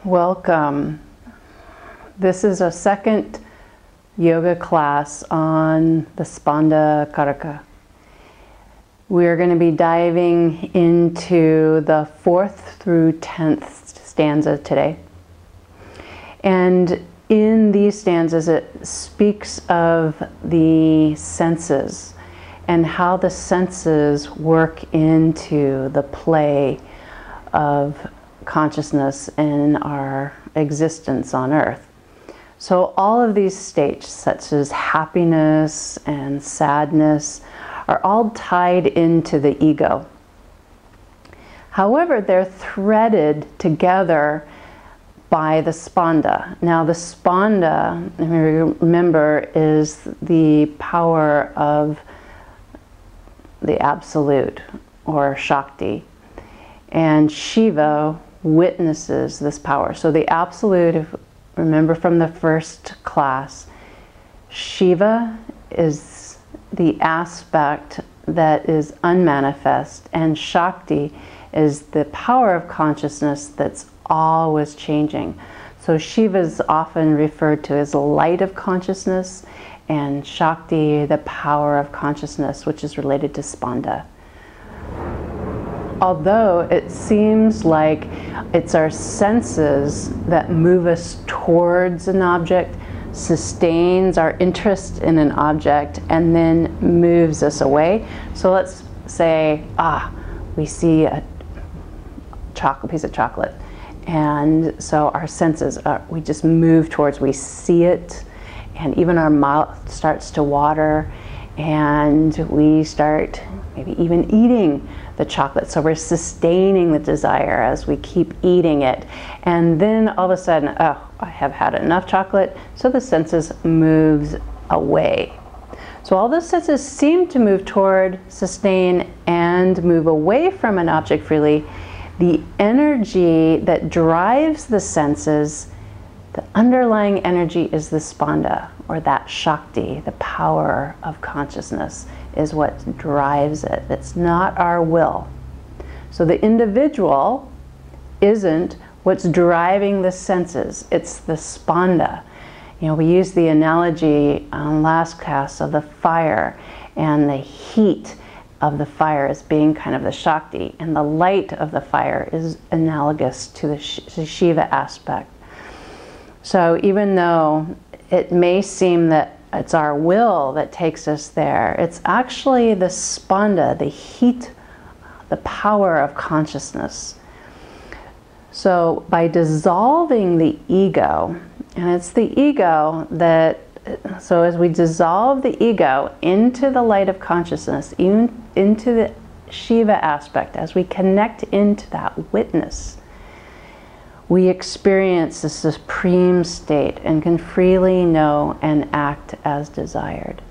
Welcome. This is a second yoga class on the Spandakarika. We're going to be diving into the 4th through 10th stanza today. And in these stanzas it speaks of the senses and how the senses work into the play of consciousness in our existence on earth. So all of these states, such as happiness and sadness, are all tied into the ego. However, they're threaded together by the Spanda. Now the Spanda, remember, is the power of the Absolute, or Shakti. And Shiva witnesses this power. So the Absolute, if remember from the first class, Shiva is the aspect that is unmanifest, and Shakti is the power of consciousness that's always changing. So Shiva is often referred to as the light of consciousness, and Shakti, the power of consciousness, which is related to Spanda. Although it seems like it's our senses that move us towards an object, sustains our interest in an object, and then moves us away. So let's say, we see a piece of chocolate. And so our senses, we just move towards, we see it, and even our mouth starts to water, and we start maybe even eating the chocolate. So we're sustaining the desire as we keep eating it. And then all of a sudden, I have had enough chocolate, so the senses moves away. So all the senses seem to move toward, sustain, and move away from an object freely. The energy that drives the senses, the underlying energy, is the Spanda, or that Shakti, the power of consciousness, is what drives it. It's not our will. So the individual isn't what's driving the senses, it's the Spanda. You know, we used the analogy on last class of the fire, and the heat of the fire as being kind of the Shakti, and the light of the fire is analogous to the Shiva aspect. So even though it may seem that it's our will that takes us there, it's actually the Spanda, the heat, the power of consciousness. So by dissolving the ego, and it's the ego that, so as we dissolve the ego into the light of consciousness, even into the Shiva aspect, as we connect into that witness, we experience the supreme state and can freely know and act as desired.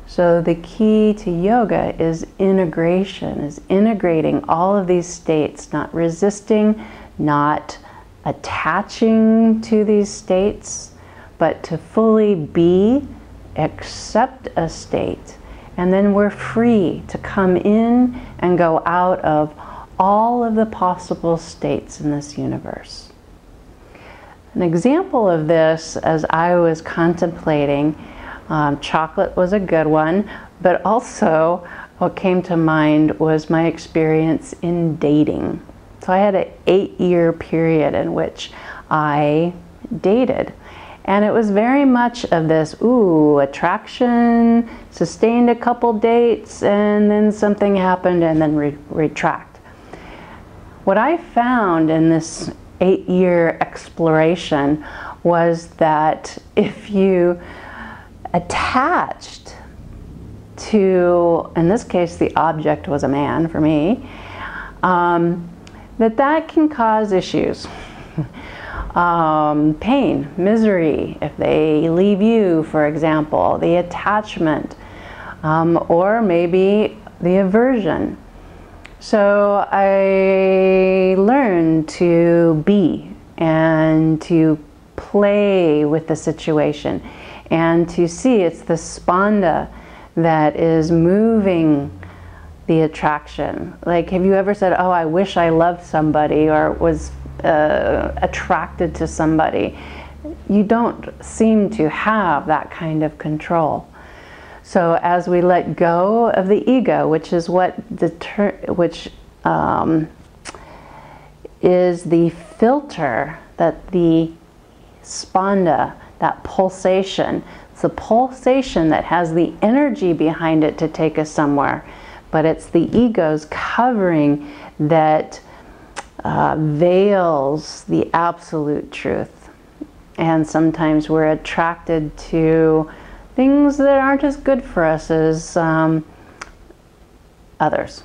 So the key to yoga is integration, is integrating all of these states, not resisting, not attaching to these states, but to fully be, accept a state, and then we're free to come in and go out of all of the possible states in this universe. An example of this, as I was contemplating, chocolate was a good one, but also what came to mind was my experience in dating. So I had an 8-year period in which I dated. And it was very much of this, attraction, sustained a couple dates, and then something happened, and then retract. What I found in this 8-year exploration was that if you attached to, in this case the object was a man for me, that can cause issues. Pain, misery, if they leave you, for example, the attachment, or maybe the aversion. So I learned to be and to play with the situation and to see it's the Spanda that is moving the attraction. Like, have you ever said, oh, I wish I loved somebody, or was attracted to somebody. You don't seem to have that kind of control. So as we let go of the ego, which is is the filter that the spanda, that pulsation, it's the pulsation that has the energy behind it to take us somewhere, but it's the ego's covering that veils the absolute truth. And sometimes we're attracted to things that aren't as good for us as others.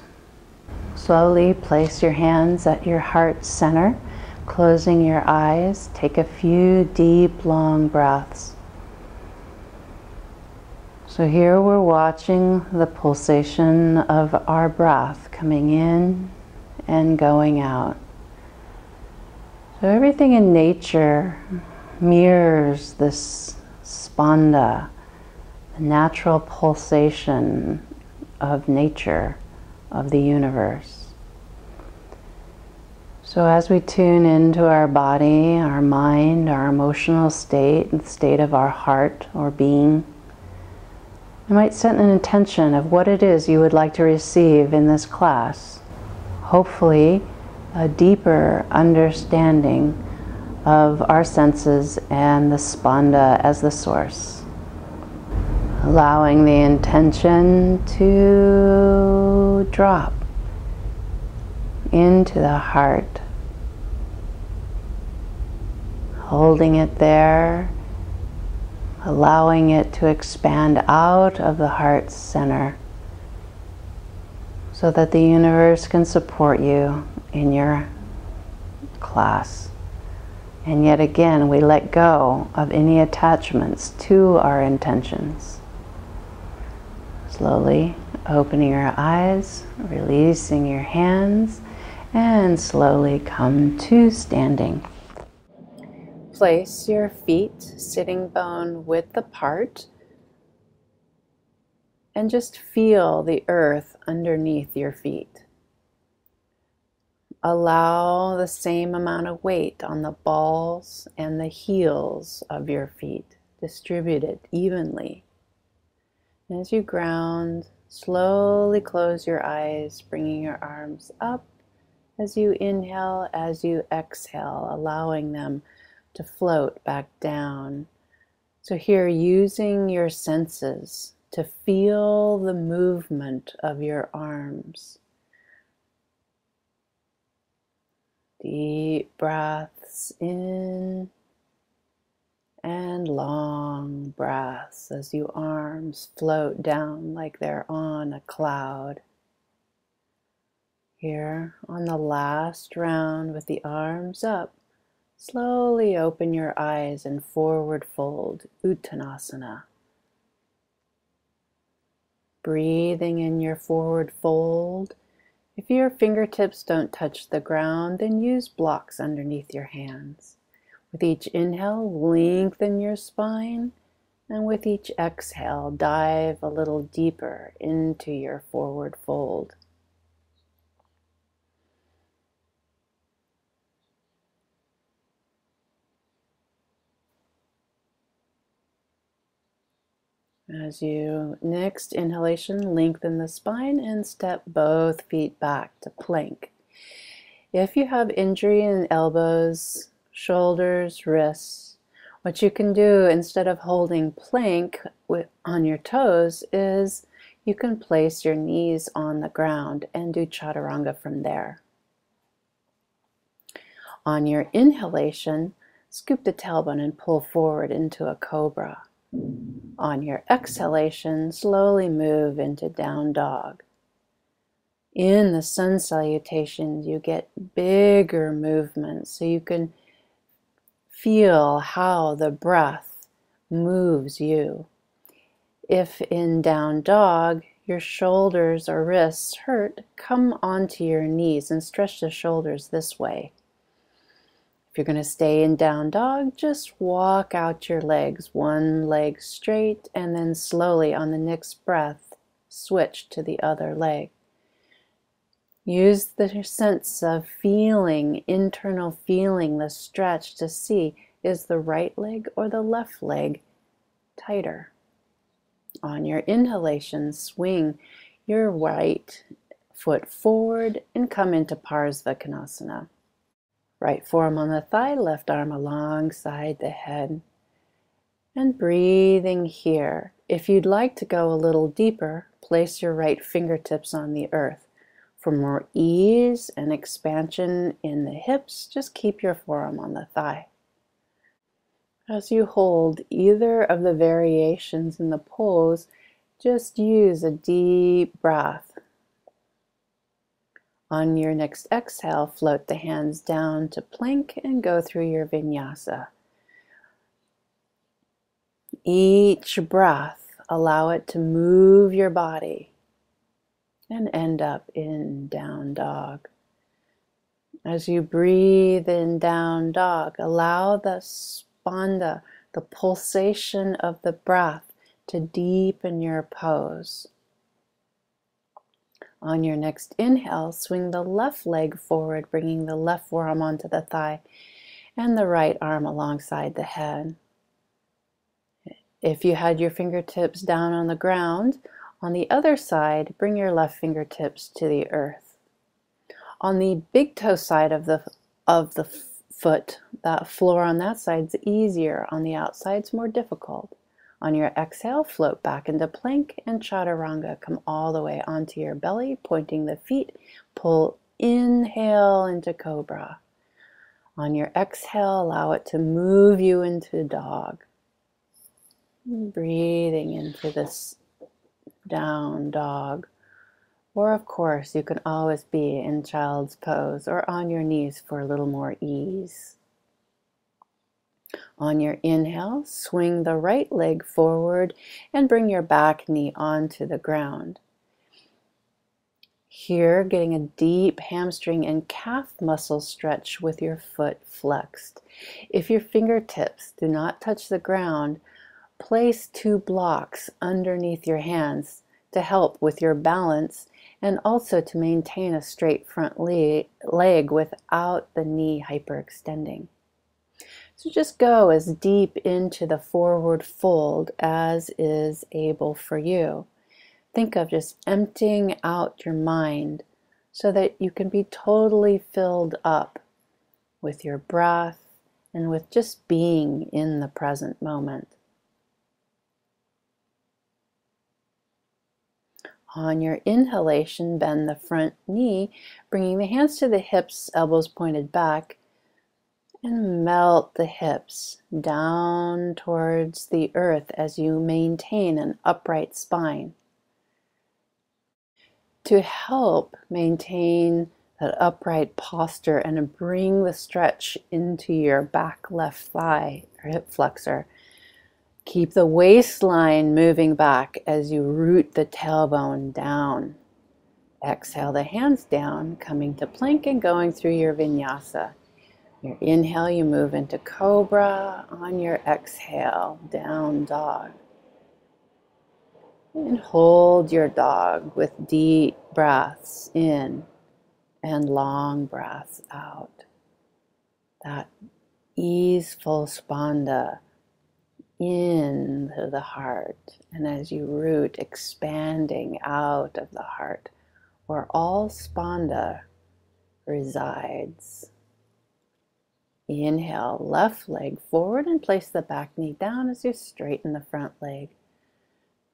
Slowly place your hands at your heart center, closing your eyes. Take a few deep, long breaths. So here we're watching the pulsation of our breath coming in and going out. So everything in nature mirrors this spanda, the natural pulsation of nature, of the universe. So as we tune into our body, our mind, our emotional state, the state of our heart or being, you might set an intention of what it is you would like to receive in this class. Hopefully, a deeper understanding of our senses and the spanda as the source. Allowing the intention to drop into the heart. Holding it there, allowing it to expand out of the heart center so that the universe can support you in your class. And yet again, we let go of any attachments to our intentions. Slowly opening your eyes, releasing your hands, and slowly come to standing. Place your feet sitting bone width apart and just feel the earth underneath your feet. Allow the same amount of weight on the balls and the heels of your feet, distributed evenly. As you ground, slowly close your eyes, bringing your arms up as you inhale, as you exhale, allowing them to float back down. So here, using your senses to feel the movement of your arms. Deep breaths in and long breaths as your arms float down like they're on a cloud. Here on the last round with the arms up, slowly open your eyes and forward fold, Uttanasana. Breathing in your forward fold. If your fingertips don't touch the ground, then use blocks underneath your hands. With each inhale, lengthen your spine, and with each exhale, dive a little deeper into your forward fold. As you next inhalation, lengthen the spine and step both feet back to plank. If you have injury in elbows, shoulders, wrists, what you can do instead of holding plank on your toes is you can place your knees on the ground and do chaturanga from there. On your inhalation, scoop the tailbone and pull forward into a cobra. On your exhalation, slowly move into down dog. In the sun salutations, you get bigger movements, so you can feel how the breath moves you. If in down dog, your shoulders or wrists hurt, come onto your knees and stretch the shoulders this way. If you're going to stay in down dog, just walk out your legs, one leg straight, and then slowly on the next breath, switch to the other leg. Use the sense of feeling, internal feeling, the stretch to see, is the right leg or the left leg tighter? On your inhalation, swing your right foot forward and come into Parsvakonasana. Right forearm on the thigh, left arm alongside the head. And breathing here. If you'd like to go a little deeper, place your right fingertips on the earth. For more ease and expansion in the hips, just keep your forearm on the thigh. As you hold either of the variations in the pose, just use a deep breath. On your next exhale, float the hands down to plank and go through your vinyasa. Each breath, allow it to move your body and end up in down dog. As you breathe in down dog, allow the spanda, the pulsation of the breath, to deepen your pose. On your next inhale, swing the left leg forward, bringing the left forearm onto the thigh and the right arm alongside the head. If you had your fingertips down on the ground, on the other side, bring your left fingertips to the earth. On the big toe side of the foot, that floor on that side is easier. On the outside, it's more difficult. On your exhale, float back into plank and chaturanga. Come all the way onto your belly, pointing the feet. Pull, inhale into cobra. On your exhale, allow it to move you into dog. Breathing into this down dog. Or of course, you can always be in child's pose or on your knees for a little more ease. On your inhale, swing the right leg forward and bring your back knee onto the ground. Here, getting a deep hamstring and calf muscle stretch with your foot flexed. If your fingertips do not touch the ground, place 2 blocks underneath your hands to help with your balance and also to maintain a straight front leg without the knee hyperextending. So just go as deep into the forward fold as is able for you. Think of just emptying out your mind so that you can be totally filled up with your breath and with just being in the present moment. On your inhalation, bend the front knee, bringing the hands to the hips, elbows pointed back, and melt the hips down towards the earth as you maintain an upright spine. To help maintain that upright posture and bring the stretch into your back left thigh or hip flexor, keep the waistline moving back as you root the tailbone down. Exhale the hands down, coming to plank and going through your vinyasa. Your inhale, you move into cobra. On your exhale, down dog. And hold your dog with deep breaths in and long breaths out. That easeful spanda into the heart, and as you root, expanding out of the heart where all spanda resides. Inhale, left leg forward and place the back knee down as you straighten the front leg.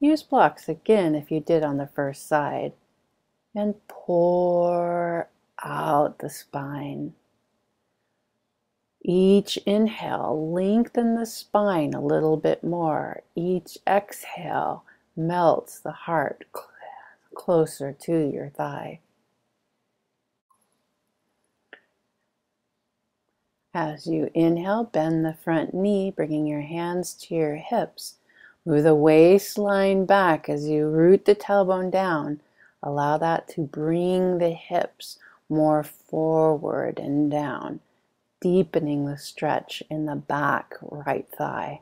Use blocks again if you did on the first side, and pour out the spine. Each inhale, lengthen the spine a little bit more. Each exhale melts the heart closer to your thigh. As you inhale, bend the front knee, bringing your hands to your hips. Move the waistline back as you root the tailbone down. Allow that to bring the hips more forward and down, deepening the stretch in the back right thigh.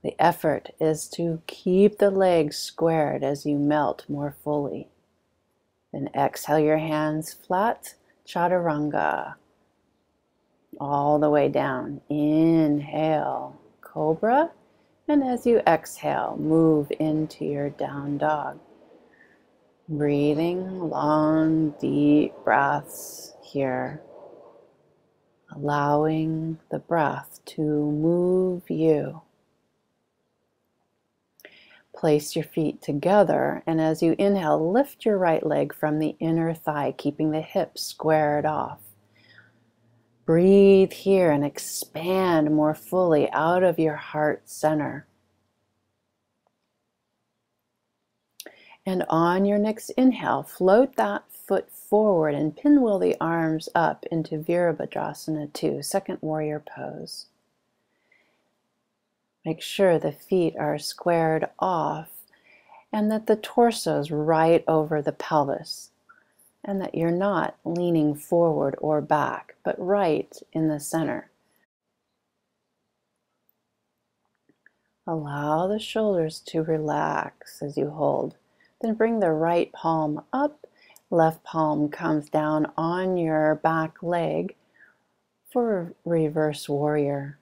The effort is to keep the legs squared as you melt more fully. Then exhale your hands flat, chaturanga, all the way down. Inhale, cobra. And as you exhale, move into your down dog. Breathing long, deep breaths here. Allowing the breath to move you. Place your feet together, and as you inhale, lift your right leg from the inner thigh, keeping the hips squared off. Breathe here and expand more fully out of your heart center. And on your next inhale, float that foot forward and pinwheel the arms up into Virabhadrasana 2, second warrior pose. Make sure the feet are squared off and that the torso is right over the pelvis and that you're not leaning forward or back, but right in the center. Allow the shoulders to relax as you hold. Then bring the right palm up, left palm comes down on your back leg for reverse warrior.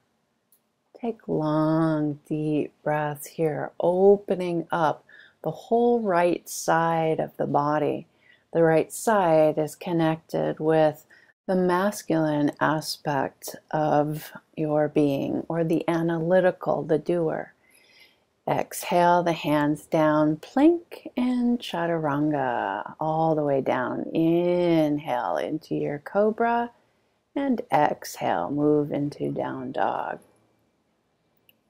Take long, deep breaths here, opening up the whole right side of the body. The right side is connected with the masculine aspect of your being, or the analytical, the doer. Exhale the hands down, plank and chaturanga, all the way down. Inhale into your cobra, and exhale, move into down dog.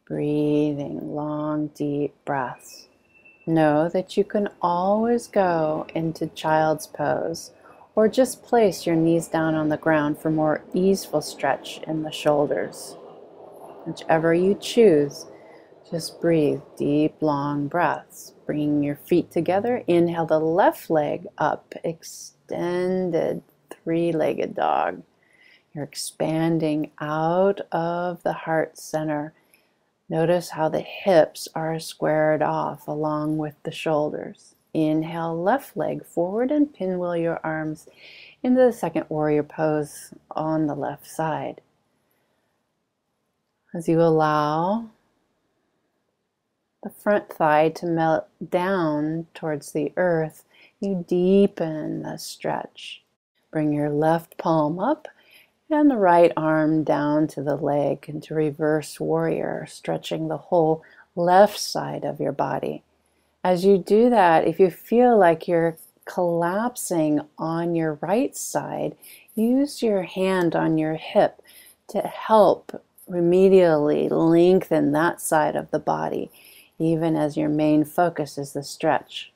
Breathing long, deep breaths. Know that you can always go into child's pose, or just place your knees down on the ground for more easeful stretch in the shoulders. Whichever you choose, just breathe deep, long breaths. Bringing your feet together, inhale the left leg up, extended three-legged dog. You're expanding out of the heart center. Notice how the hips are squared off along with the shoulders. Inhale, left leg forward and pinwheel your arms into the second warrior pose on the left side. As you allow the front thigh to melt down towards the earth, you deepen the stretch. Bring your left palm up and the right arm down to the leg into reverse warrior, stretching the whole left side of your body. As you do that, if you feel like you're collapsing on your right side, use your hand on your hip to help remedially lengthen that side of the body, even as your main focus is the stretch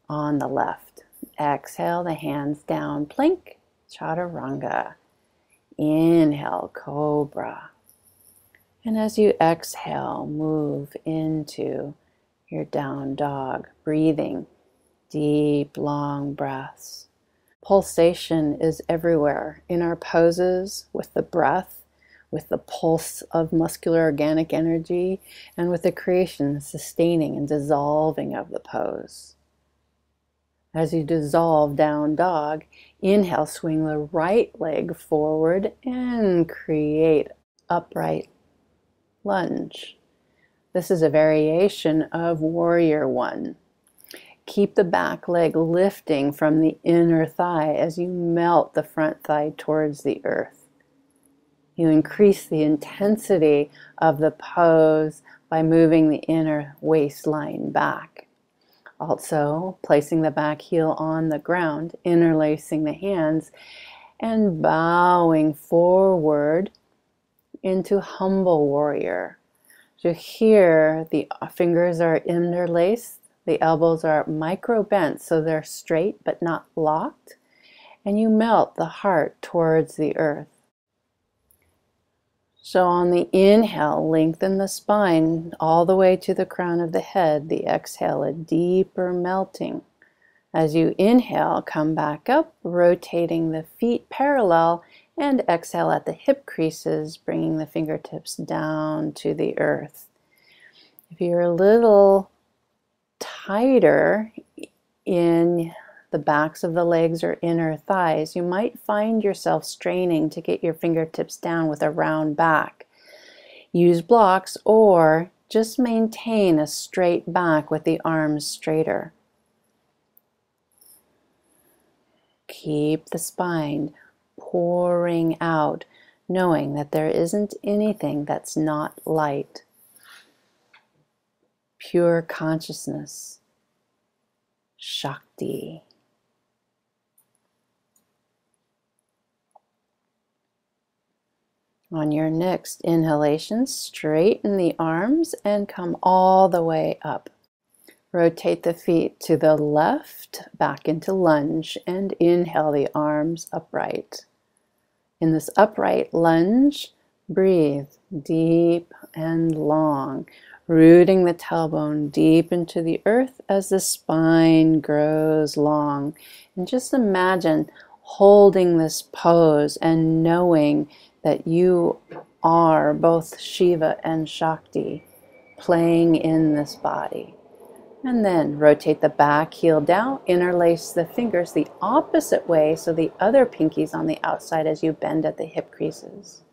on the left. Exhale the hands down, plank, chaturanga. Inhale, cobra. And as you exhale, move into your down dog, breathing deep, long breaths. Pulsation is everywhere in our poses, with the breath, with the pulse of muscular organic energy, and with the creation, sustaining, and dissolving of the pose. As you dissolve down dog, inhale, swing the right leg forward and create upright lunge. This is a variation of warrior one. Keep the back leg lifting from the inner thigh as you melt the front thigh towards the earth. You increase the intensity of the pose by moving the inner waistline back. Also, placing the back heel on the ground, interlacing the hands, and bowing forward into humble warrior. So here, the fingers are interlaced, the elbows are micro bent, so they're straight but not locked, and you melt the heart towards the earth. So on the inhale, lengthen the spine all the way to the crown of the head. The exhale, a deeper melting. As you inhale, come back up, rotating the feet parallel, and exhale at the hip creases, bringing the fingertips down to the earth. If you're a little tighter in the backs of the legs or inner thighs, you might find yourself straining to get your fingertips down with a round back. Use blocks or just maintain a straight back with the arms straighter. Keep the spine pouring out, knowing that there isn't anything that's not light. Pure consciousness, Shakti. On your next inhalation, straighten the arms and come all the way up. Rotate the feet to the left, back into lunge, and inhale the arms upright. In this upright lunge, breathe deep and long, rooting the tailbone deep into the earth as the spine grows long. And just imagine holding this pose and knowing that you are both Shiva and Shakti playing in this body. And then rotate the back heel down, interlace the fingers the opposite way so the other pinky's on the outside as you bend at the hip creases.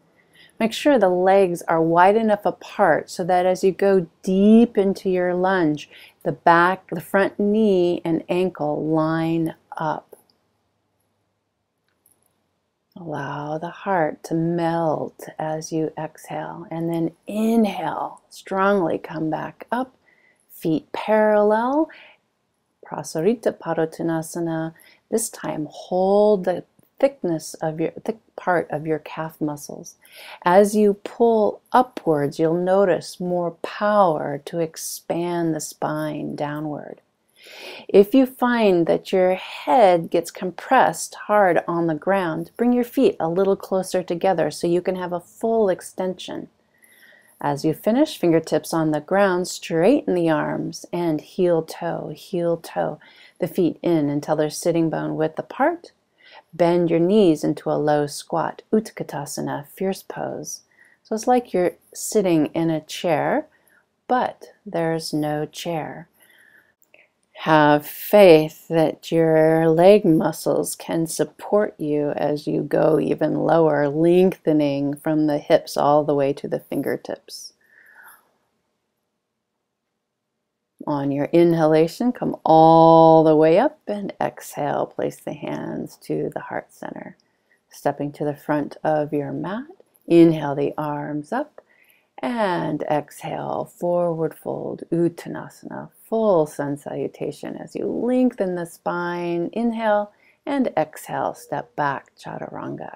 Make sure the legs are wide enough apart so that as you go deep into your lunge, the back, the front knee and ankle line up. Allow the heart to melt as you exhale, and then inhale, strongly come back up, feet parallel, Prasarita Padottanasana. This time hold the thick part of your calf muscles. As you pull upwards, you'll notice more power to expand the spine downward. If you find that your head gets compressed hard on the ground, bring your feet a little closer together so you can have a full extension. As you finish, fingertips on the ground, straighten the arms and heel toe, the feet in until they're sitting bone width apart. Bend your knees into a low squat, Utkatasana, fierce pose. So it's like you're sitting in a chair, but there's no chair. Have faith that your leg muscles can support you as you go even lower, lengthening from the hips all the way to the fingertips. On your inhalation, come all the way up and exhale. Place the hands to the heart center. Stepping to the front of your mat, inhale the arms up and exhale, forward fold, Uttanasana, full sun salutation as you lengthen the spine. Inhale and exhale, step back, Chaturanga.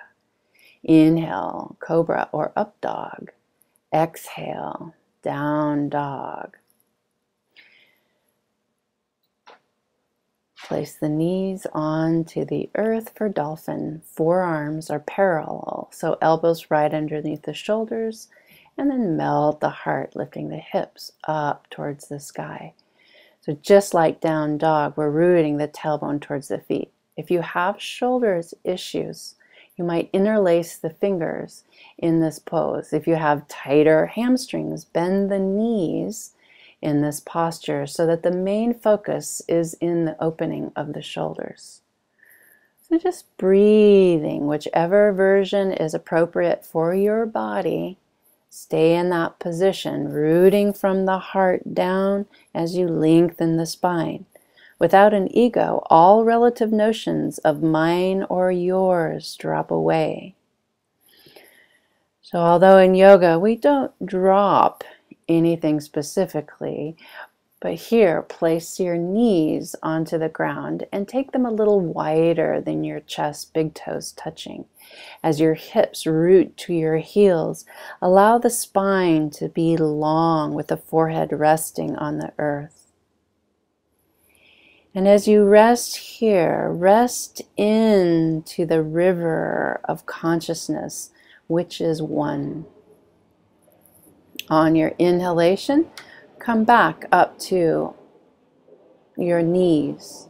Inhale, Cobra or Up Dog. Exhale, Down Dog. Place the knees onto the earth for Dolphin. Forearms are parallel, so elbows right underneath the shoulders, and then melt the heart, lifting the hips up towards the sky. So just like Down Dog, we're rooting the tailbone towards the feet. If you have shoulders issues, you might interlace the fingers in this pose. If you have tighter hamstrings, bend the knees in this posture so that the main focus is in the opening of the shoulders. So just breathing, whichever version is appropriate for your body. Stay in that position, rooting from the heart down as you lengthen the spine. Without an ego, all relative notions of mine or yours drop away. So although in yoga we don't drop anything specifically, but here place your knees onto the ground and take them a little wider than your chest, big toes touching. As your hips root to your heels, allow the spine to be long with the forehead resting on the earth. And as you rest here, rest into the river of consciousness, which is one. On your inhalation, come back up to your knees.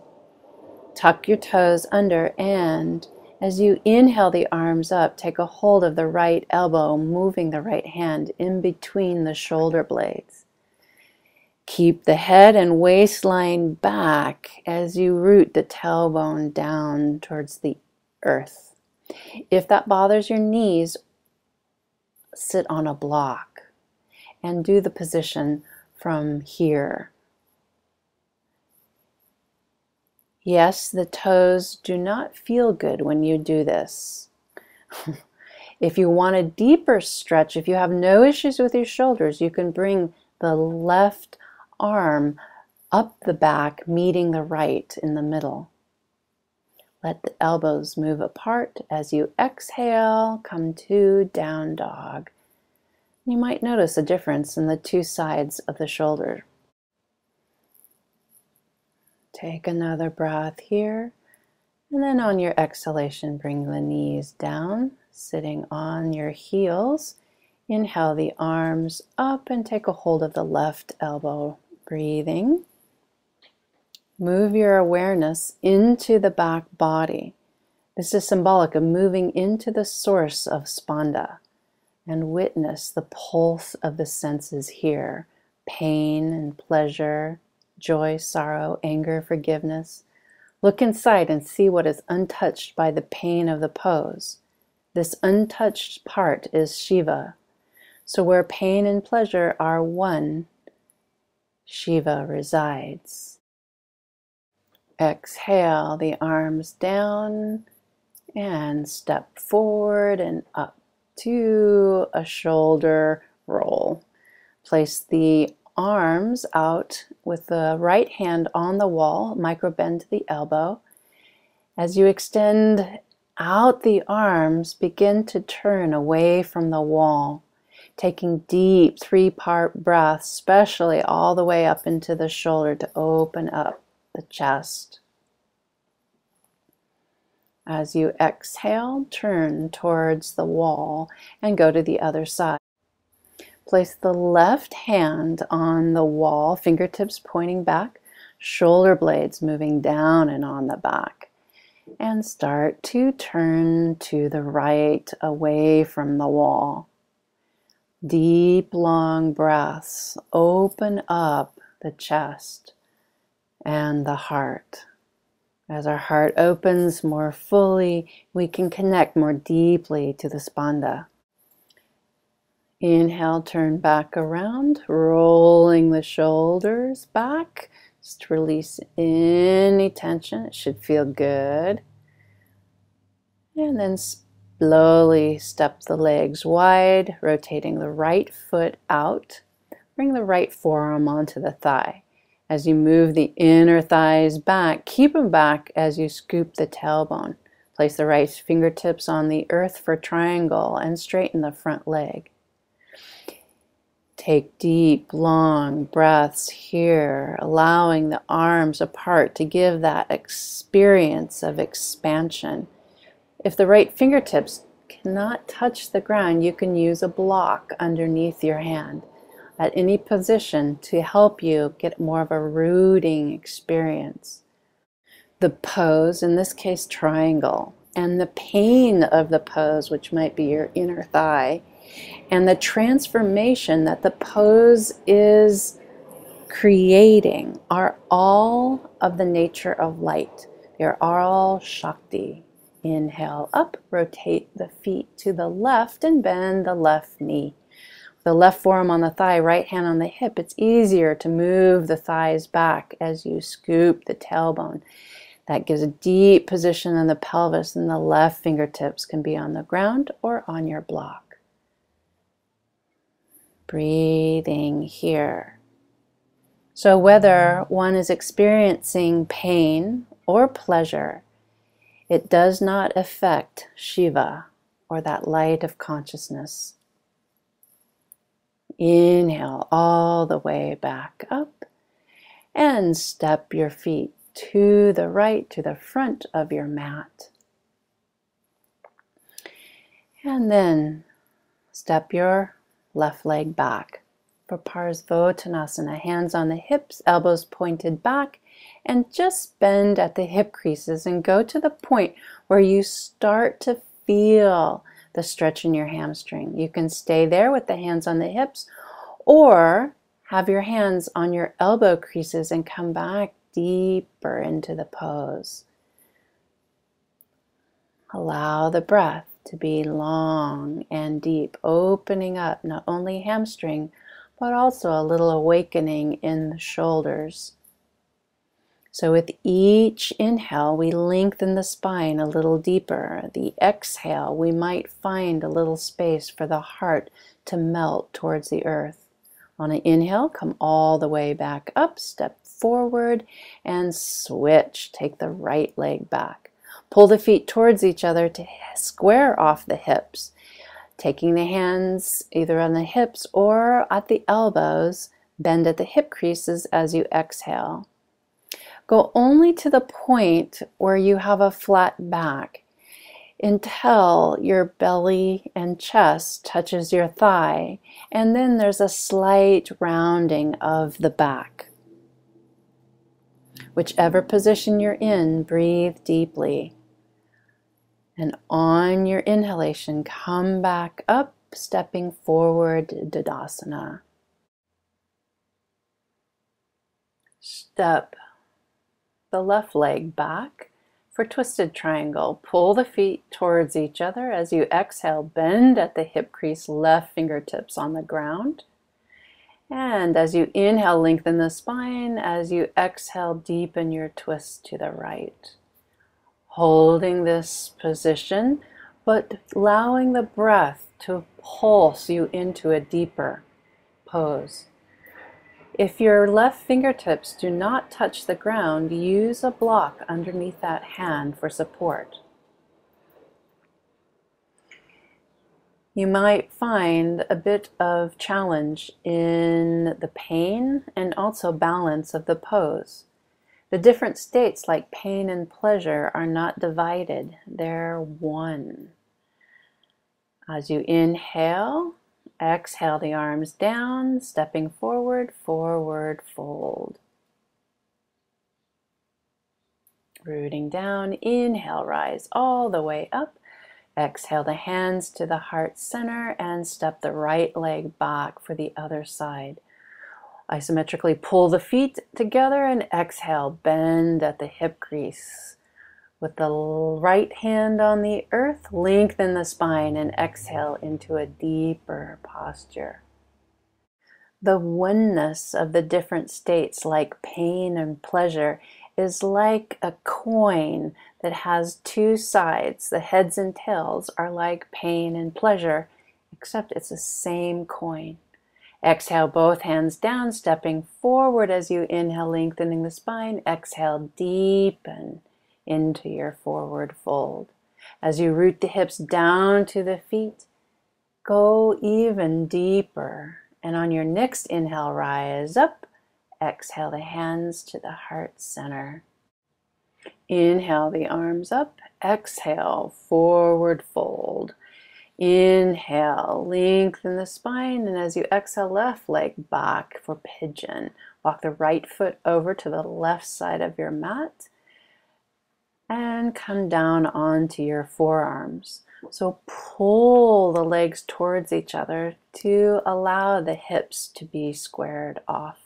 Tuck your toes under, and as you inhale the arms up, take a hold of the right elbow, moving the right hand in between the shoulder blades. Keep the head and waistline back as you root the tailbone down towards the earth. If that bothers your knees, sit on a block and do the position from here. Yes, the toes do not feel good when you do this. If you want a deeper stretch, if you have no issues with your shoulders, you can bring the left arm up the back, meeting the right in the middle. Let the elbows move apart as you exhale, come to down dog. You might notice a difference in the two sides of the shoulder. Take another breath here, and then on your exhalation, bring the knees down, sitting on your heels. Inhale the arms up and take a hold of the left elbow, breathing. Move your awareness into the back body. This is symbolic of moving into the source of Spanda, and witness the pulse of the senses here. Pain and pleasure, joy, sorrow, anger, forgiveness. Look inside and see what is untouched by the pain of the pose. This untouched part is Shiva. So where pain and pleasure are one, Shiva resides. Exhale the arms down and step forward and up to a shoulder roll. Place the arms out with the right hand on the wall, micro bend to the elbow. As you extend out the arms, begin to turn away from the wall, taking deep three-part breaths, especially all the way up into the shoulder to open up the chest. As you exhale, turn towards the wall and go to the other side. Place the left hand on the wall, fingertips pointing back, shoulder blades moving down and on the back. And start to turn to the right, away from the wall. Deep, long breaths. Open up the chest and the heart. As our heart opens more fully, we can connect more deeply to the Spanda. Inhale, turn back around, rolling the shoulders back. Just release any tension. It should feel good. And then slowly step the legs wide, rotating the right foot out. Bring the right forearm onto the thigh. As you move the inner thighs back, keep them back as you scoop the tailbone. Place the right fingertips on the earth for triangle and straighten the front leg. Take deep, long breaths here, allowing the arms apart to give that experience of expansion. If the right fingertips cannot touch the ground, you can use a block underneath your hand at any position to help you get more of a rooting experience. The pose, in this case triangle, and the pain of the pose, which might be your inner thigh, and the transformation that the pose is creating are all of the nature of light. They are all Shakti. Inhale up, rotate the feet to the left and bend the left knee. The left forearm on the thigh, right hand on the hip. It's easier to move the thighs back as you scoop the tailbone. That gives a deep position in the pelvis, and the left fingertips can be on the ground or on your block. Breathing here. So whether one is experiencing pain or pleasure, it does not affect Shiva, or that light of consciousness. Inhale all the way back up and step your feet to the right, to the front of your mat. And then step your left leg back for Parsvottanasana. Hands on the hips, elbows pointed back, and just bend at the hip creases and go to the point where you start to feel the stretch in your hamstring. You can stay there with the hands on the hips, or Have your hands on your elbow creases and come back deeper into the pose. Allow the breath to be long and deep, opening up not only hamstring, but also a little awakening in the shoulders. So with each inhale, we lengthen the spine a little deeper. The exhale, we might find a little space for the heart to melt towards the earth. On an inhale, come all the way back up, step forward, and switch. Take the right leg back. Pull the feet towards each other to square off the hips. Taking the hands either on the hips or at the elbows, bend at the hip creases as you exhale. Go only to the point where you have a flat back until your belly and chest touches your thigh, and then there's a slight rounding of the back. Whichever position you're in, breathe deeply. And on your inhalation, come back up, stepping forward, Tadasana. Step the left leg back for twisted triangle. Pull the feet towards each other. As you exhale, bend at the hip crease, left fingertips on the ground. And as you inhale, lengthen the spine. As you exhale, deepen your twist to the right. Holding this position, but allowing the breath to pulse you into a deeper pose. If your left fingertips do not touch the ground, use a block underneath that hand for support. You might find a bit of challenge in the pain and also balance of the pose. The different states like pain and pleasure are not divided, they're one. As you inhale, exhale the arms down, stepping forward, forward fold. Rooting down, inhale, rise all the way up. Exhale the hands to the heart center and step the right leg back for the other side. Isometrically pull the feet together and exhale, bend at the hip crease. With the right hand on the earth, lengthen the spine and exhale into a deeper posture. The oneness of the different states like pain and pleasure is like a coin that has two sides. The heads and tails are like pain and pleasure, except it's the same coin. Exhale both hands down, stepping forward as you inhale, lengthening the spine. Exhale, deepen into your forward fold. As you root the hips down to the feet, go even deeper. And on your next inhale, rise up. Exhale the hands to the heart center. Inhale the arms up. Exhale, forward fold. Inhale, lengthen the spine, and as you exhale, left leg back for pigeon. Walk the right foot over to the left side of your mat and come down onto your forearms. So pull the legs towards each other to allow the hips to be squared off.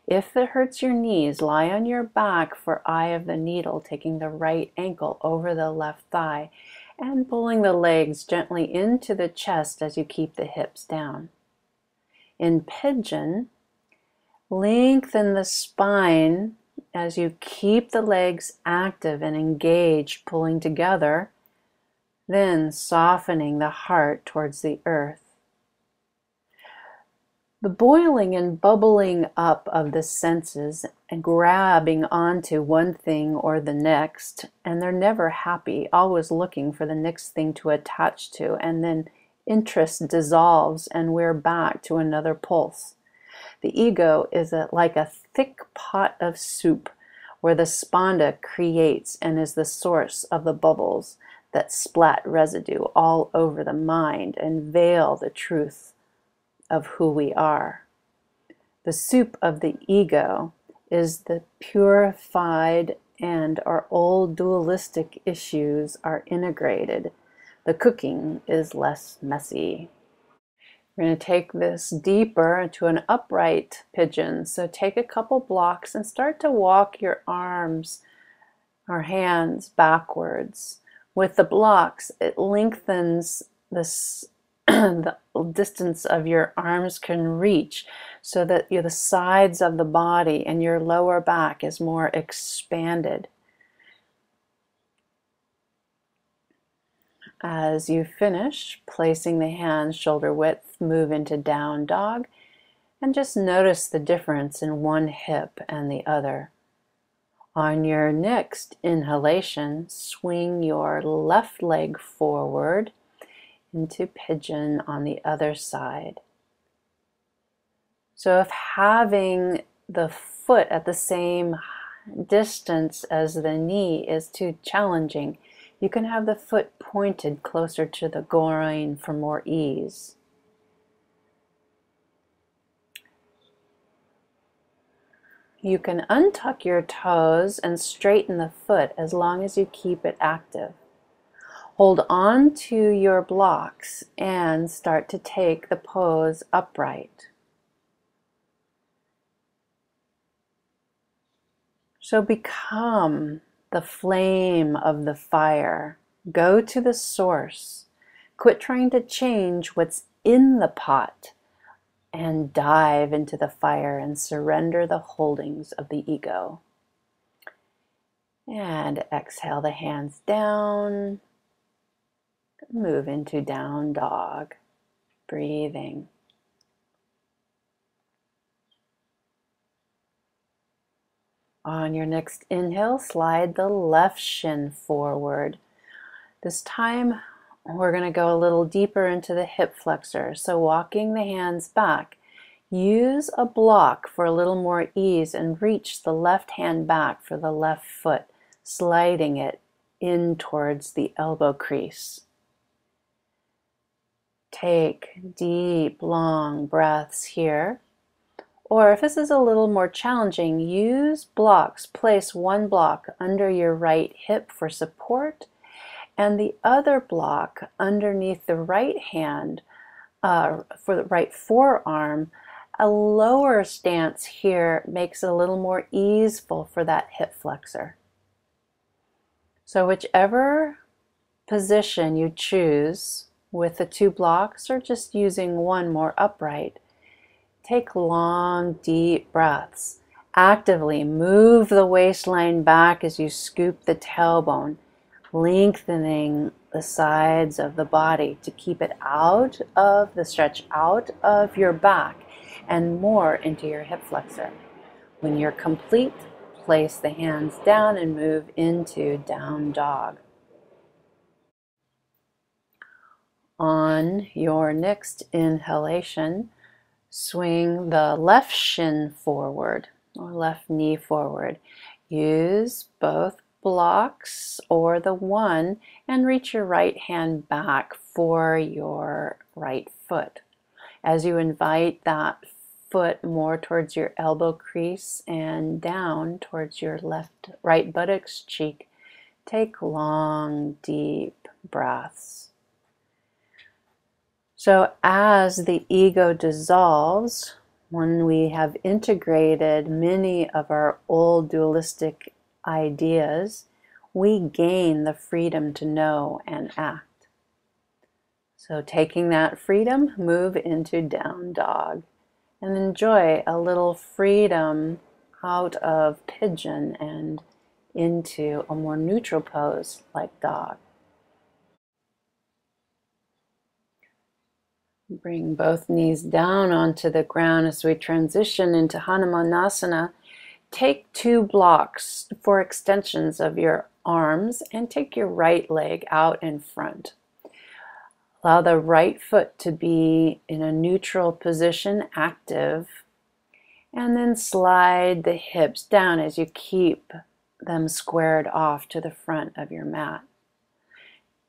If it hurts your knees, lie on your back for eye of the needle, taking the right ankle over the left thigh and pulling the legs gently into the chest as you keep the hips down. In pigeon, lengthen the spine as you keep the legs active and engaged, pulling together, then softening the heart towards the earth. The boiling and bubbling up of the senses and grabbing onto one thing or the next, and they're never happy, always looking for the next thing to attach to, and then interest dissolves and we're back to another pulse. The ego is like a thick pot of soup where the spanda creates and is the source of the bubbles that splat residue all over the mind and veil the truth of who we are. The soup of the ego is the purified and our old dualistic issues are integrated. The cooking is less messy. We're going to take this deeper into an upright pigeon. So take a couple blocks and start to walk your arms or hands backwards. With the blocks, it lengthens this the distance of your arms can reach, so that the sides of the body and your lower back is more expanded. As you finish placing the hands shoulder width, move into down dog and just notice the difference in one hip and the other. On your next inhalation, swing your left leg forward into pigeon on the other side. So if having the foot at the same distance as the knee is too challenging, you can have the foot pointed closer to the groin for more ease. You can untuck your toes and straighten the foot as long as you keep it active. Hold on to your blocks and start to take the pose upright. So become the flame of the fire. Go to the source. Quit trying to change what's in the pot and dive into the fire and surrender the holdings of the ego. And exhale the hands down. Move into down dog. Breathing. On your next inhale, slide the left shin forward. This time, we're going to go a little deeper into the hip flexor. So walking the hands back, use a block for a little more ease and reach the left hand back for the left foot, sliding it in towards the elbow crease. Take deep, long breaths here. Or if this is a little more challenging, use blocks. Place one block under your right hip for support and the other block underneath the right hand for the right forearm. A lower stance here makes it a little more easeful for that hip flexor. So whichever position you choose with the two blocks or just using one more upright, take long, deep breaths. Actively move the waistline back as you scoop the tailbone, lengthening the sides of the body to keep it out of the stretch out of your back and more into your hip flexor. When you're complete, place the hands down and move into down dog. On your next inhalation, swing the left shin forward or left knee forward. Use both blocks or the one and reach your right hand back for your right foot. As you invite that foot more towards your elbow crease and down towards your right buttocks cheek, take long, deep breaths. So as the ego dissolves, when we have integrated many of our old dualistic ideas, we gain the freedom to know and act. So taking that freedom, move into down dog and enjoy a little freedom out of pigeon and into a more neutral pose like dog. Bring both knees down onto the ground as we transition into Hanumanasana. Take two blocks for extensions of your arms and take your right leg out in front. Allow the right foot to be in a neutral position, active, and then slide the hips down as you keep them squared off to the front of your mat.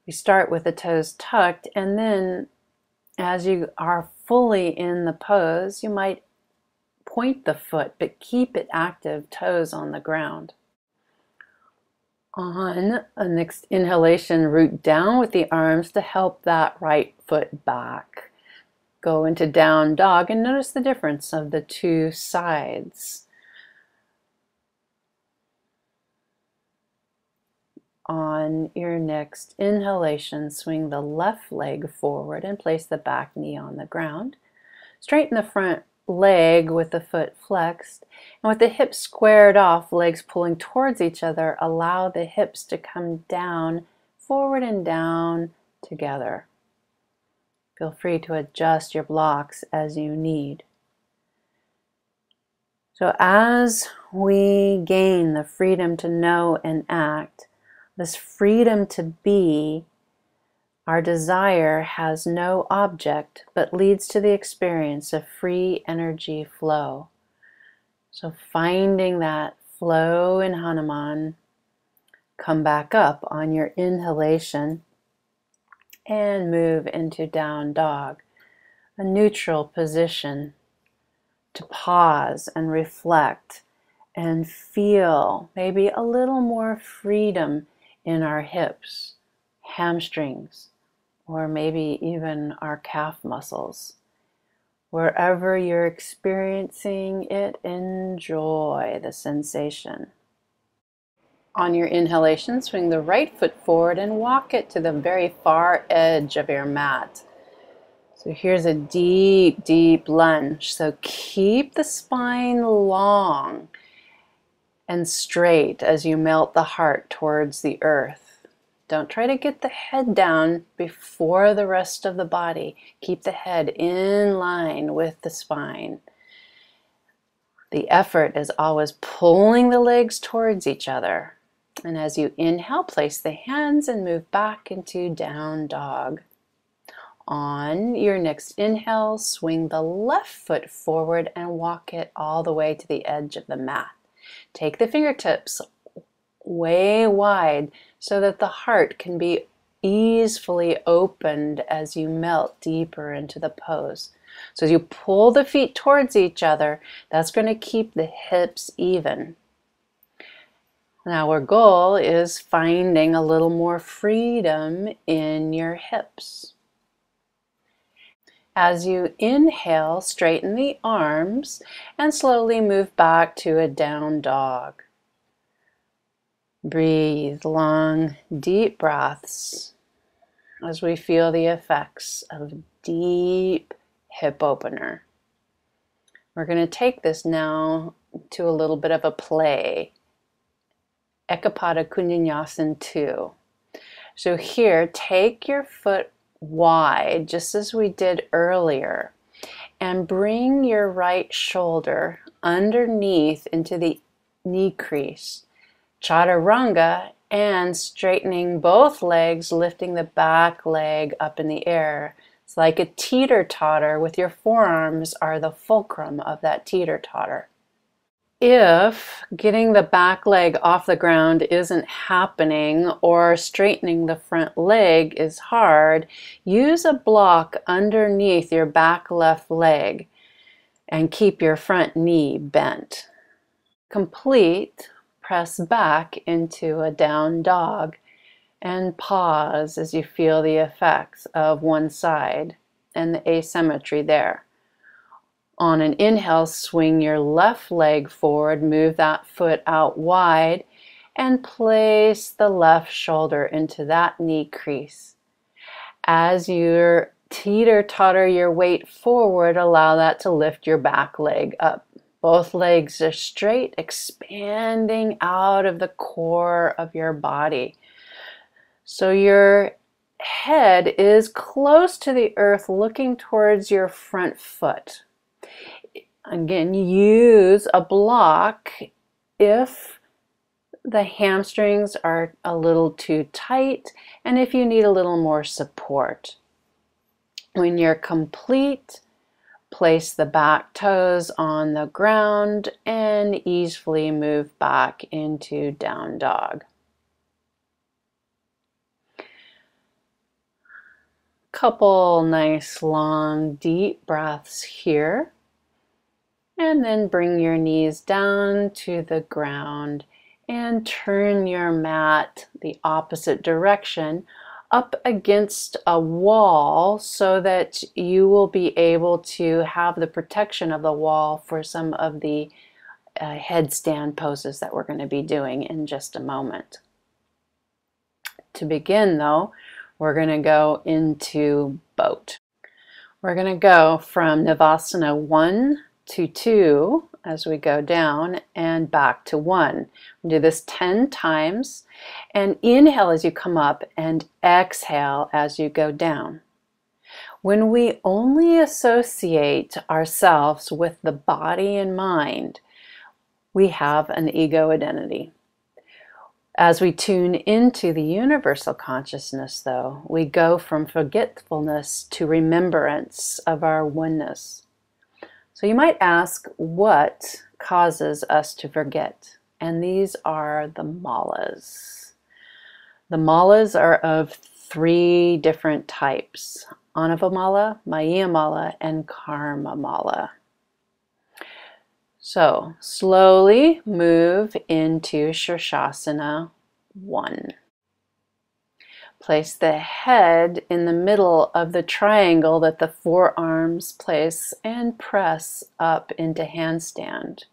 You start with the toes tucked, and then as you are fully in the pose, you might point the foot, but keep it active, toes on the ground. On a next inhalation, root down with the arms to help that right foot back. Go into down dog and notice the difference of the two sides. On your next inhalation, swing the left leg forward and place the back knee on the ground. Straighten the front leg with the foot flexed, and with the hips squared off, legs pulling towards each other, allow the hips to come down, forward and down together. Feel free to adjust your blocks as you need. So as we gain the freedom to know and act, this freedom to be, our desire has no object but leads to the experience of free energy flow. So finding that flow in Hanuman, come back up on your inhalation and move into down dog, a neutral position to pause and reflect and feel maybe a little more freedom in our hips, hamstrings, or maybe even our calf muscles. Wherever you're experiencing it, enjoy the sensation. On your inhalation, swing the right foot forward and walk it to the very far edge of your mat. So here's a deep, deep lunge. So keep the spine long and straight as you melt the heart towards the earth. Don't try to get the head down before the rest of the body. Keep the head in line with the spine. The effort is always pulling the legs towards each other. And as you inhale, place the hands and move back into down dog. On your next inhale, swing the left foot forward and walk it all the way to the edge of the mat. Take the fingertips way wide so that the heart can be easily opened as you melt deeper into the pose. So as you pull the feet towards each other, that's going to keep the hips even. Now our goal is finding a little more freedom in your hips. As you inhale, straighten the arms and slowly move back to a down dog. Breathe long, deep breaths as we feel the effects of deep hip opener. We're going to take this now to a little bit of a play. Ekapada Kunyanyasan 2. So here, take your foot wide, just as we did earlier, and bring your right shoulder underneath into the knee crease. Chaturanga, and straightening both legs, lifting the back leg up in the air. It's like a teeter-totter with your forearms are the fulcrum of that teeter-totter. If getting the back leg off the ground isn't happening or straightening the front leg is hard, use a block underneath your back left leg and keep your front knee bent. Complete, press back into a down dog and pause as you feel the effects of one side and the asymmetry there. On an inhale, swing your left leg forward, move that foot out wide, and place the left shoulder into that knee crease. As you teeter-totter your weight forward, allow that to lift your back leg up. Both legs are straight, expanding out of the core of your body. So your head is close to the earth, looking towards your front foot. Again, use a block if the hamstrings are a little too tight and if you need a little more support. When you're complete, place the back toes on the ground and easily move back into down dog. Couple nice long deep breaths here. And then bring your knees down to the ground and turn your mat the opposite direction, up against a wall so that you will be able to have the protection of the wall for some of the headstand poses that we're going to be doing in just a moment. To begin though, we're going to go into boat. We're going to go from Navasana 1 to 2 as we go down and back to 1. We do this 10 times, and inhale as you come up and exhale as you go down. When we only associate ourselves with the body and mind, we have an ego identity. As we tune into the universal consciousness, though, we go from forgetfulness to remembrance of our oneness. So you might ask, what causes us to forget? And these are the malas. The malas are of 3 different types: Anava mala, Maya mala, and Karma mala. So slowly move into Shirshasana 1. Place the head in the middle of the triangle that the forearms place and press up into handstand.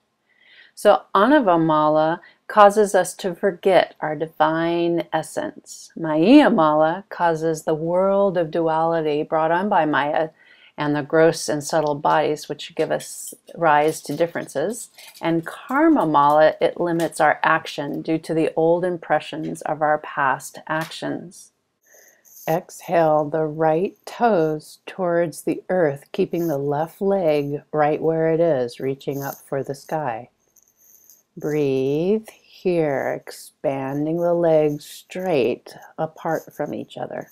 So Anava mala causes us to forget our divine essence. Maya mala causes the world of duality brought on by Maya and the gross and subtle bodies, which give us rise to differences. And Karma mala, it limits our action due to the old impressions of our past actions. Exhale the right toes towards the earth, keeping the left leg right where it is, reaching up for the sky. Breathe here, expanding the legs straight apart from each other.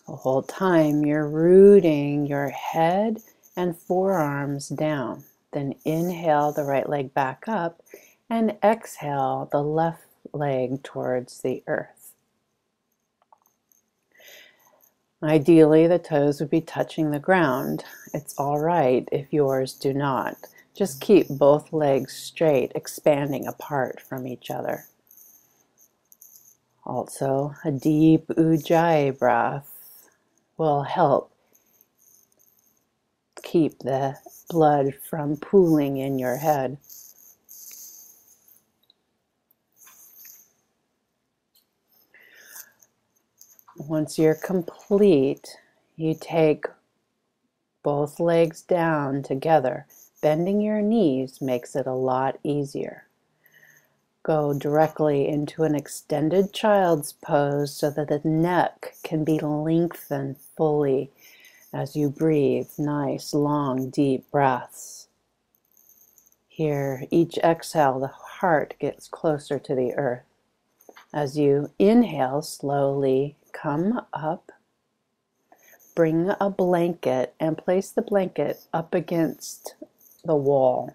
The whole time you're rooting your head and forearms down. Then inhale the right leg back up and exhale the left leg towards the earth. Ideally, the toes would be touching the ground. It's all right if yours do not. Just keep both legs straight, expanding apart from each other. Also, a deep Ujjayi breath will help keep the blood from pooling in your head. Once you're complete, you take both legs down together. Bending your knees makes it a lot easier. Go directly into an extended child's pose so that the neck can be lengthened fully as you breathe. Nice, long, deep breaths. Here, each exhale, the heart gets closer to the earth. As you inhale, slowly come up. Bring a blanket and place the blanket up against the wall.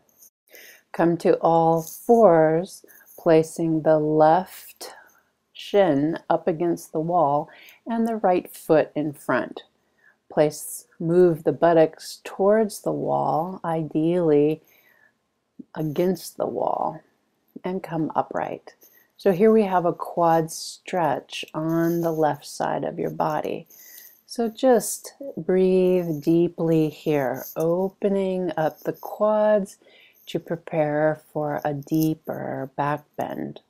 Come to all fours, placing the left shin up against the wall and the right foot in front. Move the buttocks towards the wall, ideally against the wall, and come upright. So here we have a quad stretch on the left side of your body. So just breathe deeply here, opening up the quads to prepare for a deeper back bend.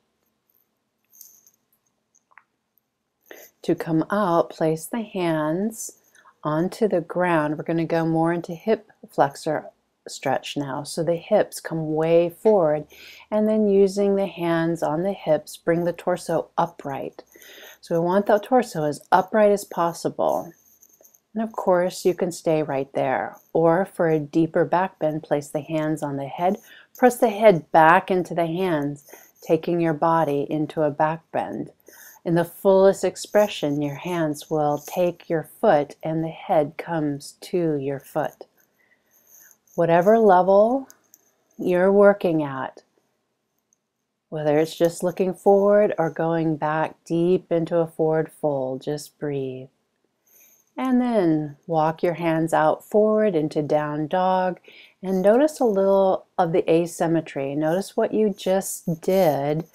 To come out, place the hands onto the ground. We're going to go more into hip flexor stretch now. So the hips come way forward, and then using the hands on the hips, bring the torso upright. So we want the torso as upright as possible. And of course, you can stay right there. Or for a deeper back bend, place the hands on the head. Press the head back into the hands, taking your body into a back bend. In the fullest expression, your hands will take your foot and the head comes to your foot. Whatever level you're working at, whether it's just looking forward or going back deep into a forward fold, just breathe. And then walk your hands out forward into down dog and notice a little of the asymmetry. Notice what you just did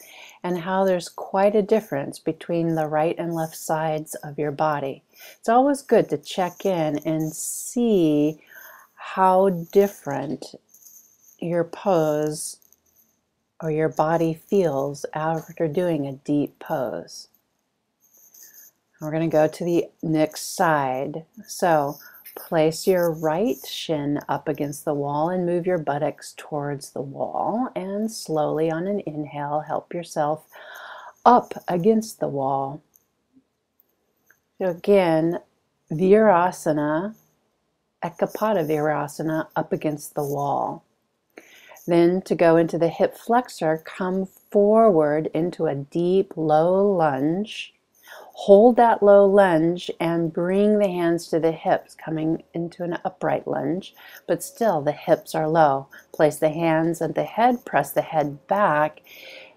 and how there's quite a difference between the right and left sides of your body. It's always good to check in and see how different your pose or your body feels after doing a deep pose. We're going to go to the next side. So place your right shin up against the wall and move your buttocks towards the wall, and slowly on an inhale help yourself up against the wall. So again, Virasana, Ekapada Virasana, up against the wall. Then to go into the hip flexor, come forward into a deep low lunge. Hold that low lunge and bring the hands to the hips, coming into an upright lunge, but still the hips are low. Place the hands at the head, press the head back,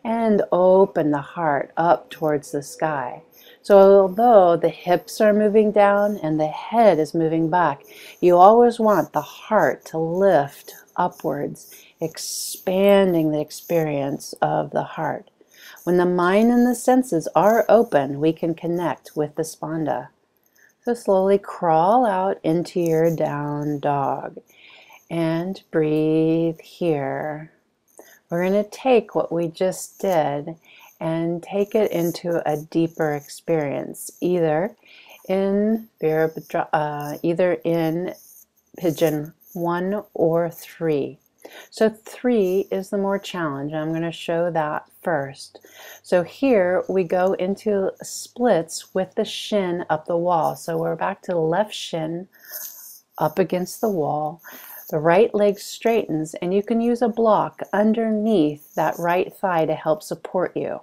and open the heart up towards the sky. So although the hips are moving down and the head is moving back, you always want the heart to lift upwards, expanding the experience of the heart. When the mind and the senses are open, we can connect with the Spanda. So slowly crawl out into your down dog and breathe here. We're going to take what we just did and take it into a deeper experience, either in pigeon 1 or 3. So 3 is the more challenge. I'm going to show that first. So here we go into splits with the shin up the wall. So we're back to the left shin up against the wall. The right leg straightens, and you can use a block underneath that right thigh to help support you,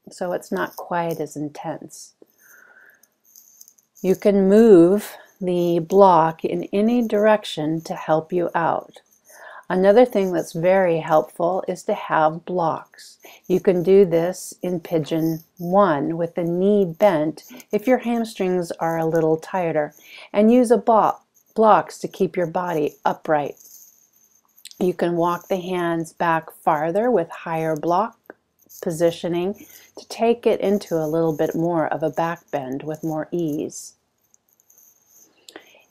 so it's not quite as intense. You can move the block in any direction to help you out. Another thing that's very helpful is to have blocks. You can do this in pigeon 1 with the knee bent if your hamstrings are a little tighter, and use blocks to keep your body upright. You can walk the hands back farther with higher block positioning to take it into a little bit more of a back bend with more ease.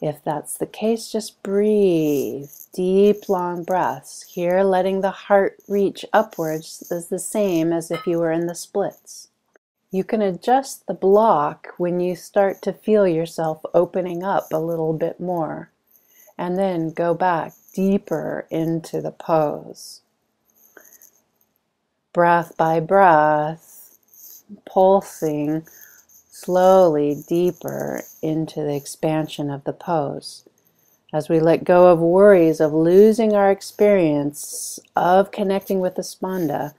If that's the case, just breathe. Deep, long breaths. Here, letting the heart reach upwards is the same as if you were in the splits. You can adjust the block when you start to feel yourself opening up a little bit more, and then go back deeper into the pose. Breath by breath, pulsing slowly deeper into the expansion of the pose. As we let go of worries of losing our experience of connecting with the Spanda,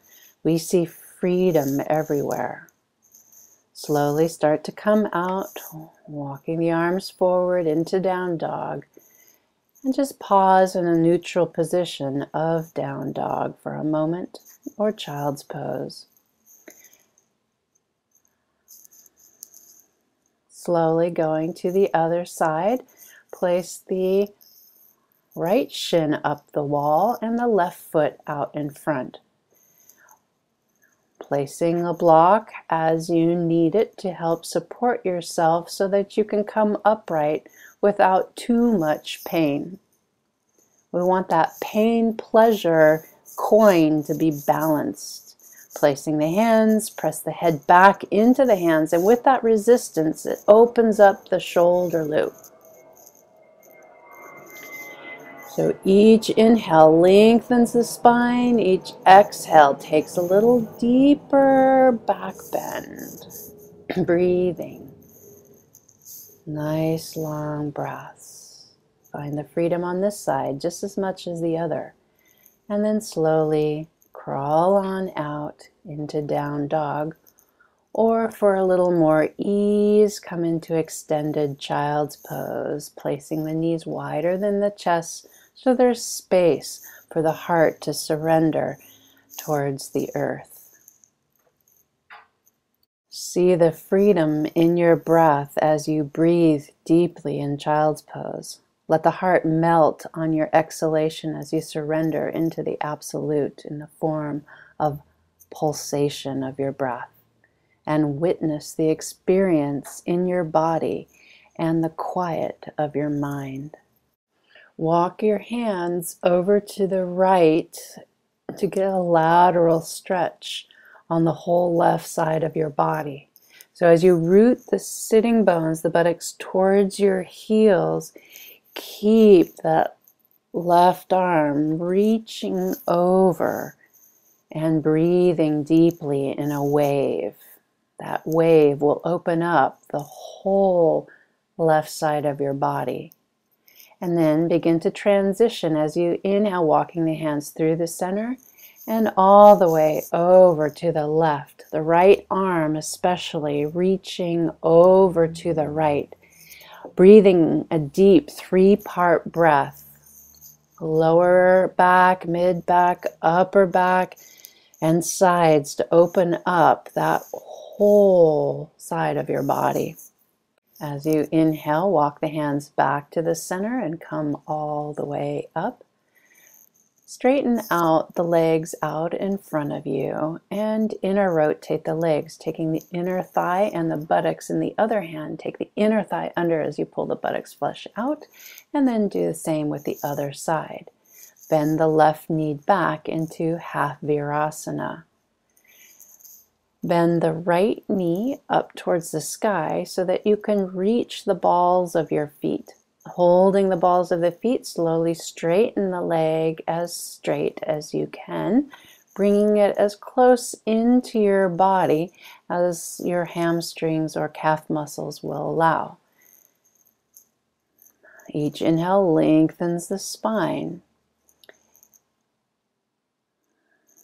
we see freedom everywhere. Slowly start to come out, walking the arms forward into down dog, and just pause in a neutral position of down dog for a moment, or child's pose. Slowly going to the other side, place the right shin up the wall and the left foot out in front. Placing a block as you need it to help support yourself so that you can come upright without too much pain. We want that pain-pleasure coin to be balanced. Placing the hands, press the head back into the hands, and with that resistance, it opens up the shoulder loop. So each inhale lengthens the spine, each exhale takes a little deeper back bend. Breathing. Nice long breaths. Find the freedom on this side just as much as the other. And then slowly crawl on out into down dog, or for a little more ease, come into extended child's pose, placing the knees wider than the chest so there's space for the heart to surrender towards the earth. See the freedom in your breath as you breathe deeply in child's pose. Let the heart melt on your exhalation as you surrender into the absolute in the form of pulsation of your breath and witness the experience in your body and the quiet of your mind. Walk your hands over to the right to get a lateral stretch on the whole left side of your body. So as you root the sitting bones, the buttocks towards your heels, keep that left arm reaching over and breathing deeply in a wave. That wave will open up the whole left side of your body. And then begin to transition as you inhale, walking the hands through the center and all the way over to the left. The right arm especially reaching over to the right. Breathing a deep 3-part breath. Lower back, mid back, upper back, and sides to open up that whole side of your body. As you inhale, walk the hands back to the center and come all the way up. Straighten out the legs out in front of you and inner rotate the legs, taking the inner thigh and the buttocks in the other hand. Take the inner thigh under as you pull the buttocks flush out, and then do the same with the other side. Bend the left knee back into half virasana. Bend the right knee up towards the sky so that you can reach the balls of your feet. Holding the balls of the feet, slowly straighten the leg as straight as you can, bringing it as close into your body as your hamstrings or calf muscles will allow. Each inhale lengthens the spine.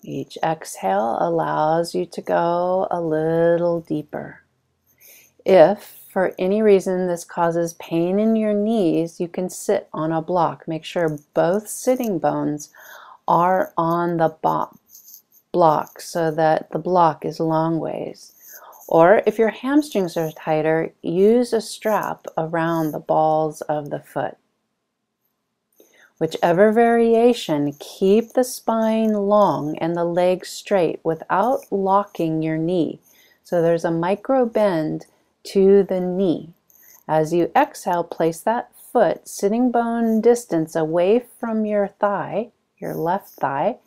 Each exhale allows you to go a little deeper. If for any reason this causes pain in your knees, you can sit on a block. Make sure both sitting bones are on the block so that the block is long ways. Or if your hamstrings are tighter, use a strap around the balls of the foot. Whichever variation, keep the spine long and the legs straight without locking your knee. So there's a micro bend to the knee. As you exhale, place that foot sitting bone distance away from your thigh, your left thigh,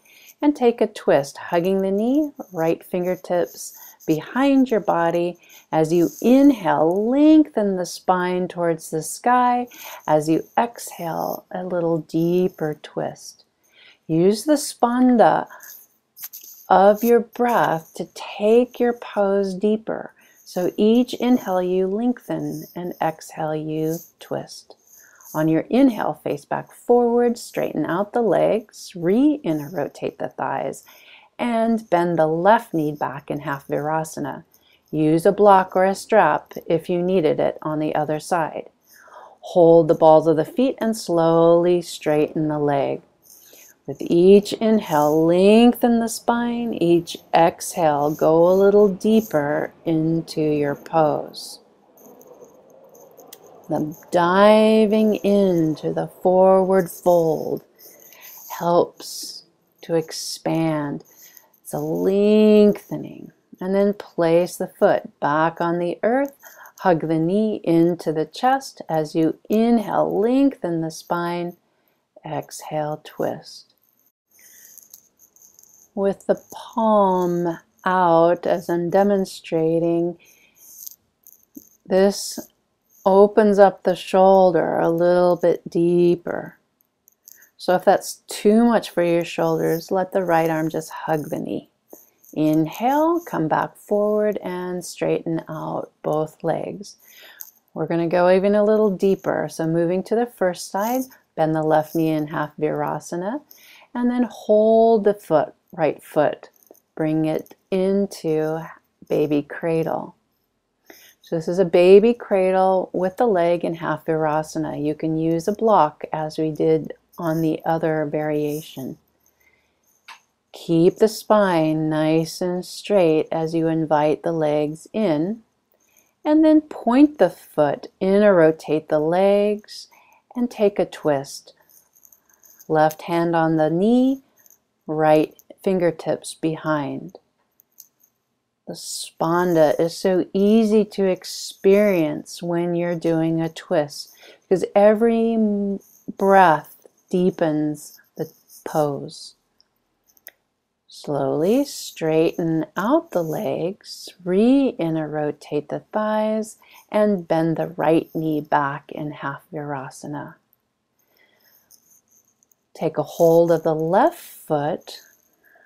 and take a twist, hugging the knee, right fingertips behind your body. As you inhale, lengthen the spine towards the sky. As you exhale, a little deeper twist. Use the spanda of your breath to take your pose deeper. So each inhale you lengthen and exhale you twist. On your inhale, face back forward, straighten out the legs, re-inner rotate the thighs, and bend the left knee back in half virasana. Use a block or a strap if you needed it on the other side. Hold the balls of the feet and slowly straighten the leg. With each inhale, lengthen the spine. Each exhale, go a little deeper into your pose. The diving into the forward fold helps to expand. It's a lengthening. And then place the foot back on the earth. Hug the knee into the chest. As you inhale, lengthen the spine. Exhale, twist. With the palm out, as I'm demonstrating, this opens up the shoulder a little bit deeper. So if that's too much for your shoulders, let the right arm just hug the knee. Inhale, come back forward and straighten out both legs. We're going to go even a little deeper. So moving to the first side, bend the left knee in half virasana, and then hold the right foot. Bring it into baby cradle. So this is a baby cradle with the leg in half virasana. You can use a block as we did on the other variation. Keep the spine nice and straight as you invite the legs in, and then point the foot, inner rotate the legs, and take a twist. Left hand on the knee, right fingertips behind. The Spanda is so easy to experience when you're doing a twist because every breath deepens the pose. Slowly straighten out the legs, re-inner rotate the thighs, and bend the right knee back in half virasana. Take a hold of the left foot,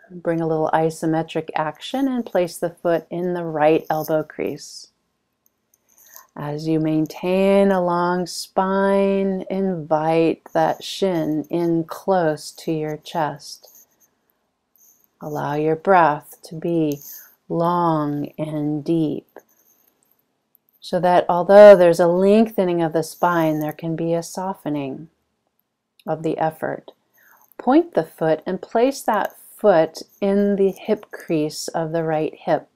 bring a little isometric action, and place the foot in the right elbow crease. As you maintain a long spine, invite that shin in close to your chest. Allow your breath to be long and deep, so that although there's a lengthening of the spine, there can be a softening of the effort. Point the foot and place that foot in the hip crease of the right hip.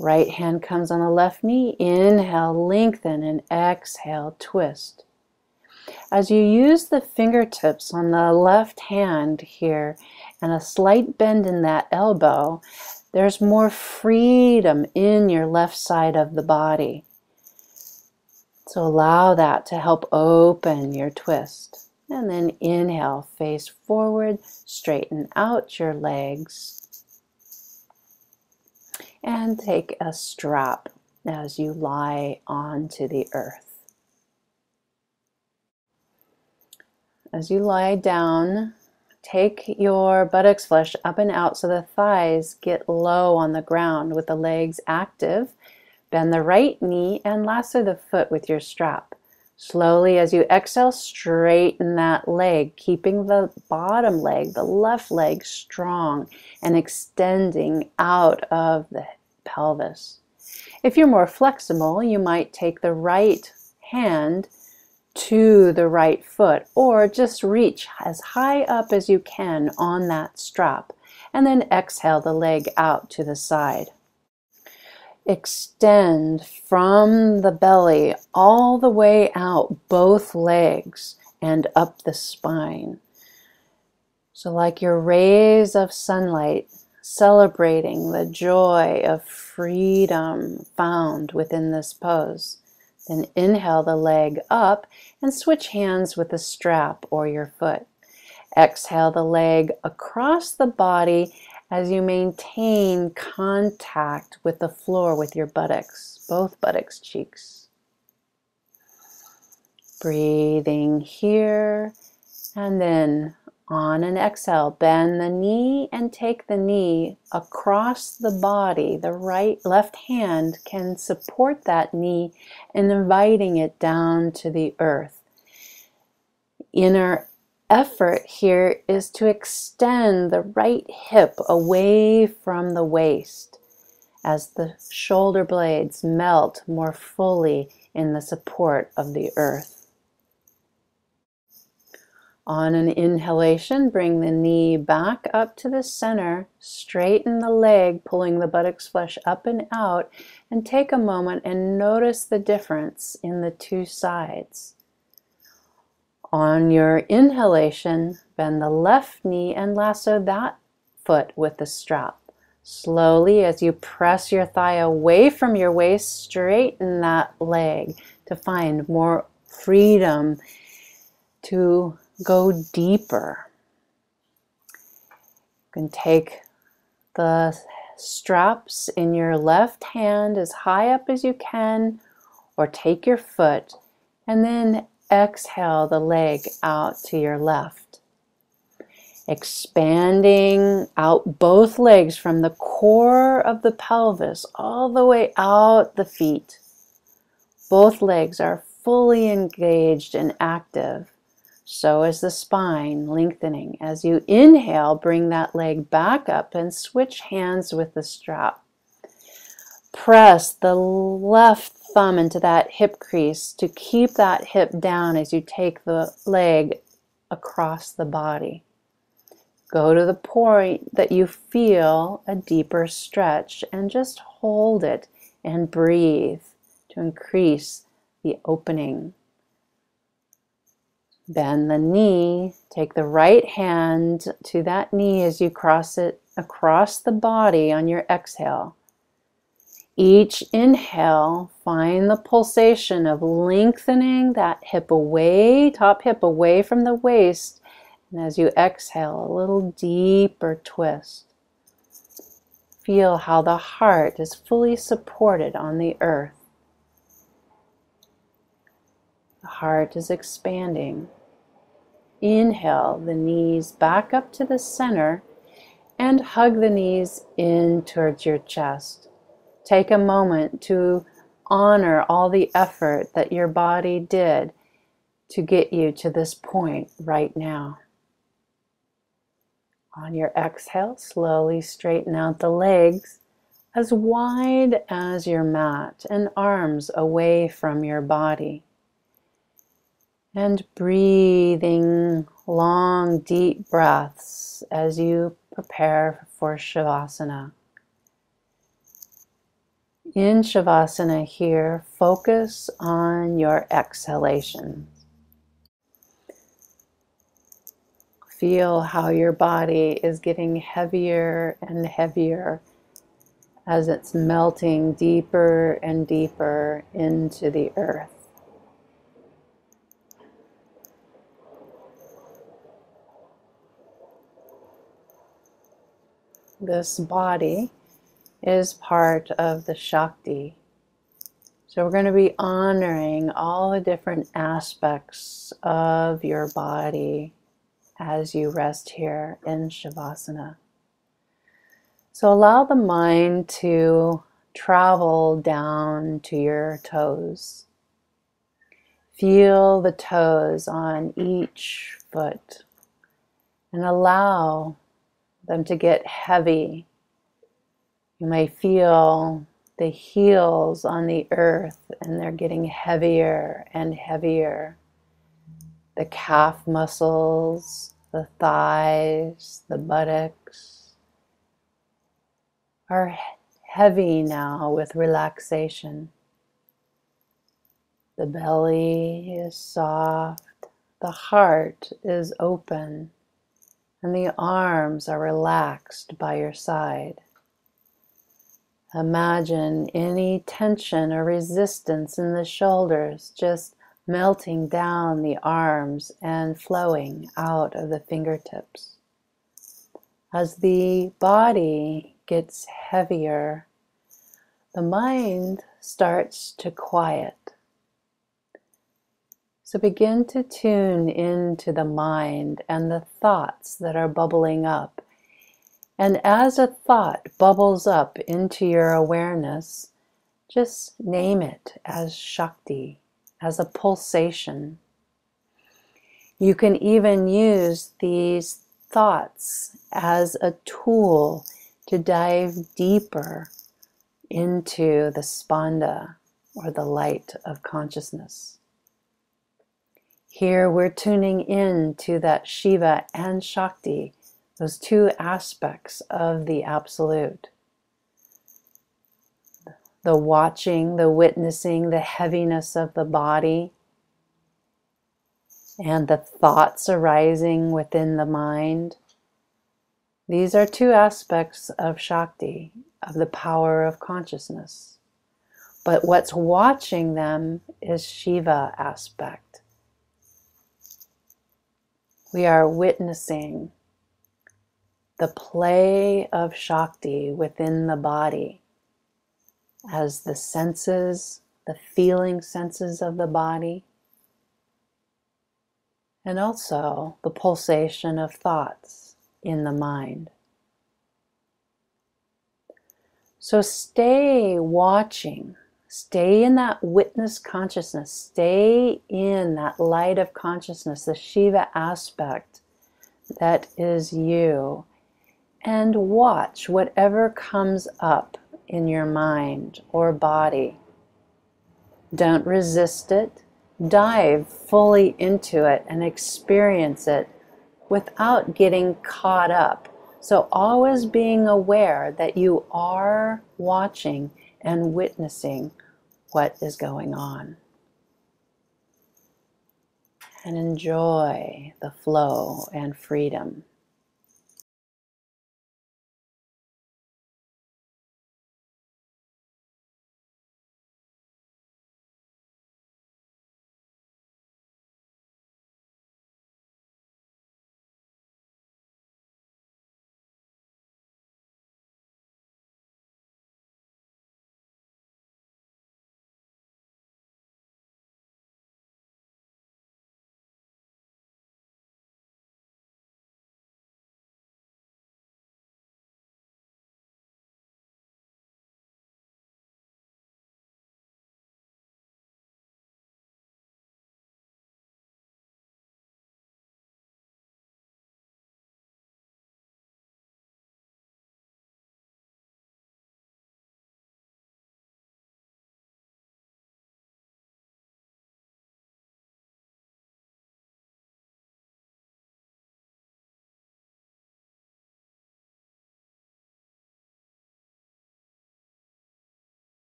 Right hand comes on the left knee. Inhale, lengthen, and exhale, twist. As you use the fingertips on the left hand here and a slight bend in that elbow, there's more freedom in your left side of the body. So allow that to help open your twist. And then inhale, face forward, straighten out your legs. And take a strap as you lie onto the earth. As you lie down, take your buttocks flesh up and out so the thighs get low on the ground with the legs active. Bend the right knee and lasso the foot with your strap. Slowly, as you exhale, straighten that leg, keeping the bottom leg, the left leg, strong and extending out of the pelvis. If you're more flexible, you might take the right hand to the right foot, or just reach as high up as you can on that strap, and then exhale the leg out to the side. Extend from the belly all the way out, both legs, and up the spine. So like your rays of sunlight, celebrating the joy of freedom found within this pose. Then inhale the leg up and switch hands with the strap or your foot. Exhale the leg across the body as you maintain contact with the floor with your buttocks, both buttocks cheeks. Breathing here, and then on an exhale, bend the knee and take the knee across the body. The left hand can support that knee and inviting it down to the earth. Inner effort here is to extend the right hip away from the waist as the shoulder blades melt more fully in the support of the earth. On an inhalation, bring the knee back up to the center, straighten the leg, pulling the buttocks flesh up and out, and take a moment and notice the difference in the two sides. On your inhalation, bend the left knee and lasso that foot with the strap. Slowly, as you press your thigh away from your waist, straighten that leg to find more freedom to go deeper. You can take the straps in your left hand as high up as you can, or take your foot and then exhale the leg out to your left. Expanding out both legs from the core of the pelvis all the way out the feet. Both legs are fully engaged and active. So is the spine lengthening. As you inhale, bring that leg back up and switch hands with the strap. Press the left thumb into that hip crease to keep that hip down as you take the leg across the body. Go to the point that you feel a deeper stretch and just hold it and breathe to increase the opening. Bend the knee, take the right hand to that knee as you cross it across the body on your exhale. Each inhale, find the pulsation of lengthening that hip away, top hip away from the waist. And as you exhale, a little deeper twist. Feel how the heart is fully supported on the earth. The heart is expanding. Inhale the knees back up to the center and hug the knees in towards your chest. Take a moment to honor all the effort that your body did to get you to this point right now. On your exhale, slowly straighten out the legs as wide as your mat and arms away from your body. And breathing long, deep breaths as you prepare for Shavasana. In Shavasana here, focus on your exhalation. Feel how your body is getting heavier and heavier as it's melting deeper and deeper into the earth. This body is part of the Shakti. So we're going to be honoring all the different aspects of your body as you rest here in Shavasana. So allow the mind to travel down to your toes. Feel the toes on each foot and allow them to get heavy. You may feel the heels on the earth and they're getting heavier and heavier. The calf muscles, the thighs, the buttocks are heavy now with relaxation. The belly is soft, the heart is open, and the arms are relaxed by your side. Imagine any tension or resistance in the shoulders just melting down the arms and flowing out of the fingertips. As the body gets heavier, the mind starts to quiet. So begin to tune into the mind and the thoughts that are bubbling up. And as a thought bubbles up into your awareness, just name it as Shakti, as a pulsation. You can even use these thoughts as a tool to dive deeper into the Spanda, or the light of consciousness. Here we're tuning in to that Shiva and Shakti, those two aspects of the Absolute. The watching, the witnessing, the heaviness of the body, and the thoughts arising within the mind. These are two aspects of Shakti, of the power of consciousness. But what's watching them is Shiva aspect. We are witnessing the play of Shakti within the body as the senses, the feeling senses of the body, and also the pulsation of thoughts in the mind. So stay watching, stay in that witness consciousness, stay in that light of consciousness, the Shiva aspect that is you, and watch whatever comes up in your mind or body. Don't resist it. Dive fully into it and experience it without getting caught up. So always being aware that you are watching and witnessing what is going on. And enjoy the flow and freedom.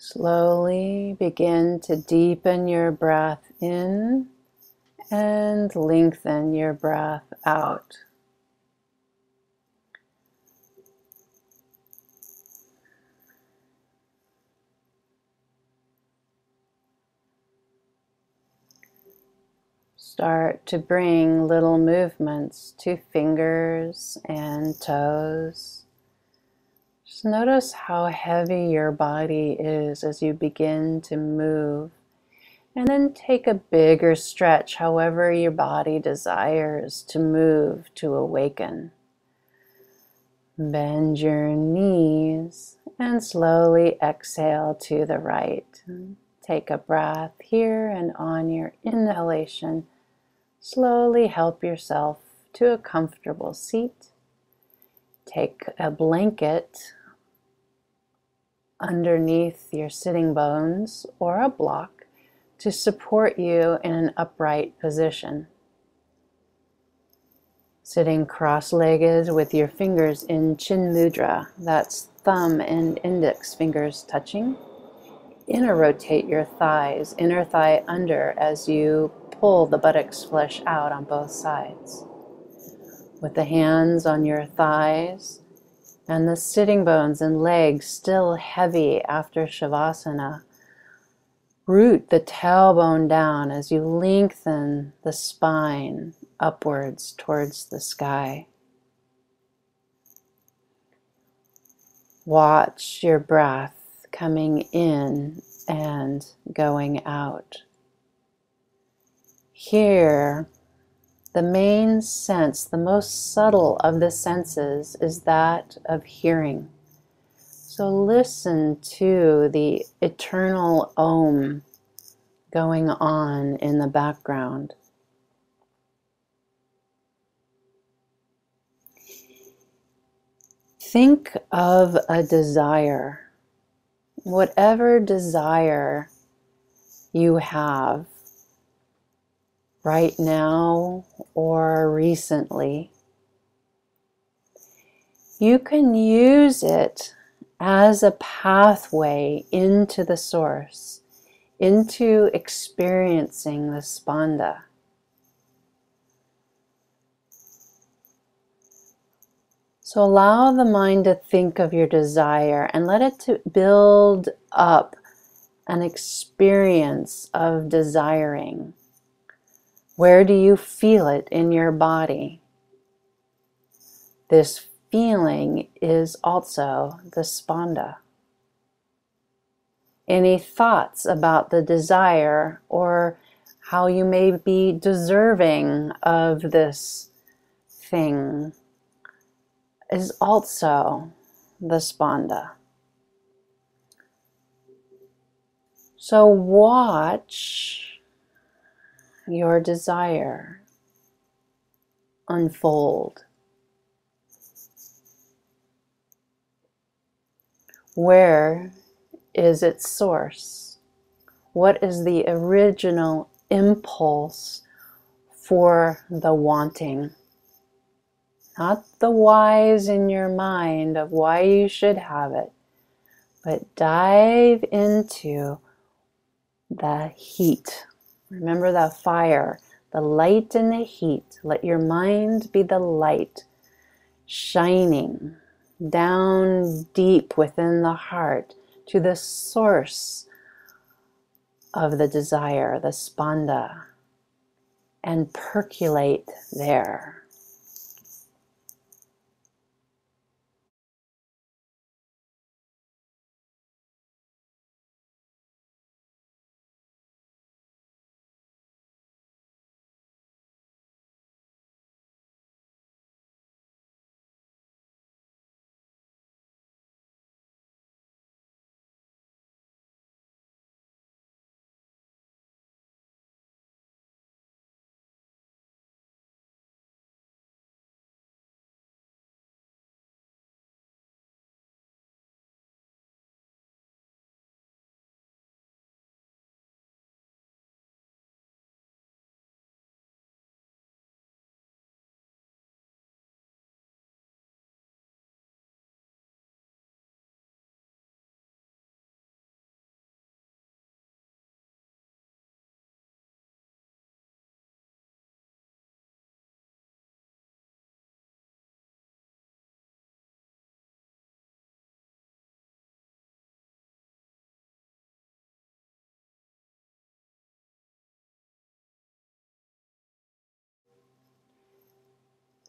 Slowly begin to deepen your breath in and lengthen your breath out. Start to bring little movements to fingers and toes. Just notice how heavy your body is as you begin to move. And then take a bigger stretch, however your body desires to move to awaken. Bend your knees and slowly exhale to the right. Take a breath here, and on your inhalation, slowly help yourself to a comfortable seat. Take a blanket underneath your sitting bones or a block to support you in an upright position. Sitting cross-legged with your fingers in chin mudra, that's thumb and index fingers touching. Inner rotate your thighs, inner thigh under as you pull the buttocks flesh out on both sides. With the hands on your thighs and the sitting bones and legs still heavy after Shavasana, root the tailbone down as you lengthen the spine upwards towards the sky. Watch your breath coming in and going out. Here, the main sense, the most subtle of the senses, is that of hearing. So listen to the eternal Om going on in the background. Think of a desire, whatever desire you have right now or recently. You can use it as a pathway into the source, into experiencing the Spanda. So allow the mind to think of your desire and let it to build up an experience of desiring. Where do you feel it in your body? This feeling is also the Spanda. Any thoughts about the desire or how you may be deserving of this thing is also the Spanda. So watch your desire unfold. Where is its source? What is the original impulse for the wanting? Not the whys in your mind of why you should have it, but dive into the heat. Remember that fire, the light and the heat. Let your mind be the light shining down deep within the heart to the source of the desire, the Spanda, and percolate there.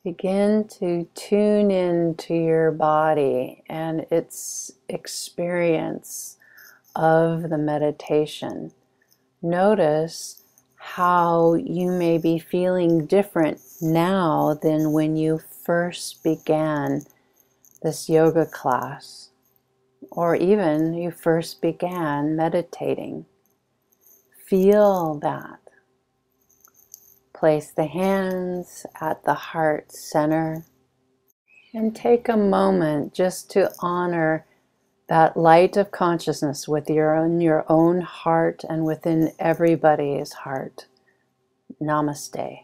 Begin to tune into your body and its experience of the meditation. Notice how you may be feeling different now than when you first began this yoga class, or even you first began meditating. Feel that. Place the hands at the heart center and take a moment just to honor that light of consciousness within your own heart and within everybody's heart. Namaste.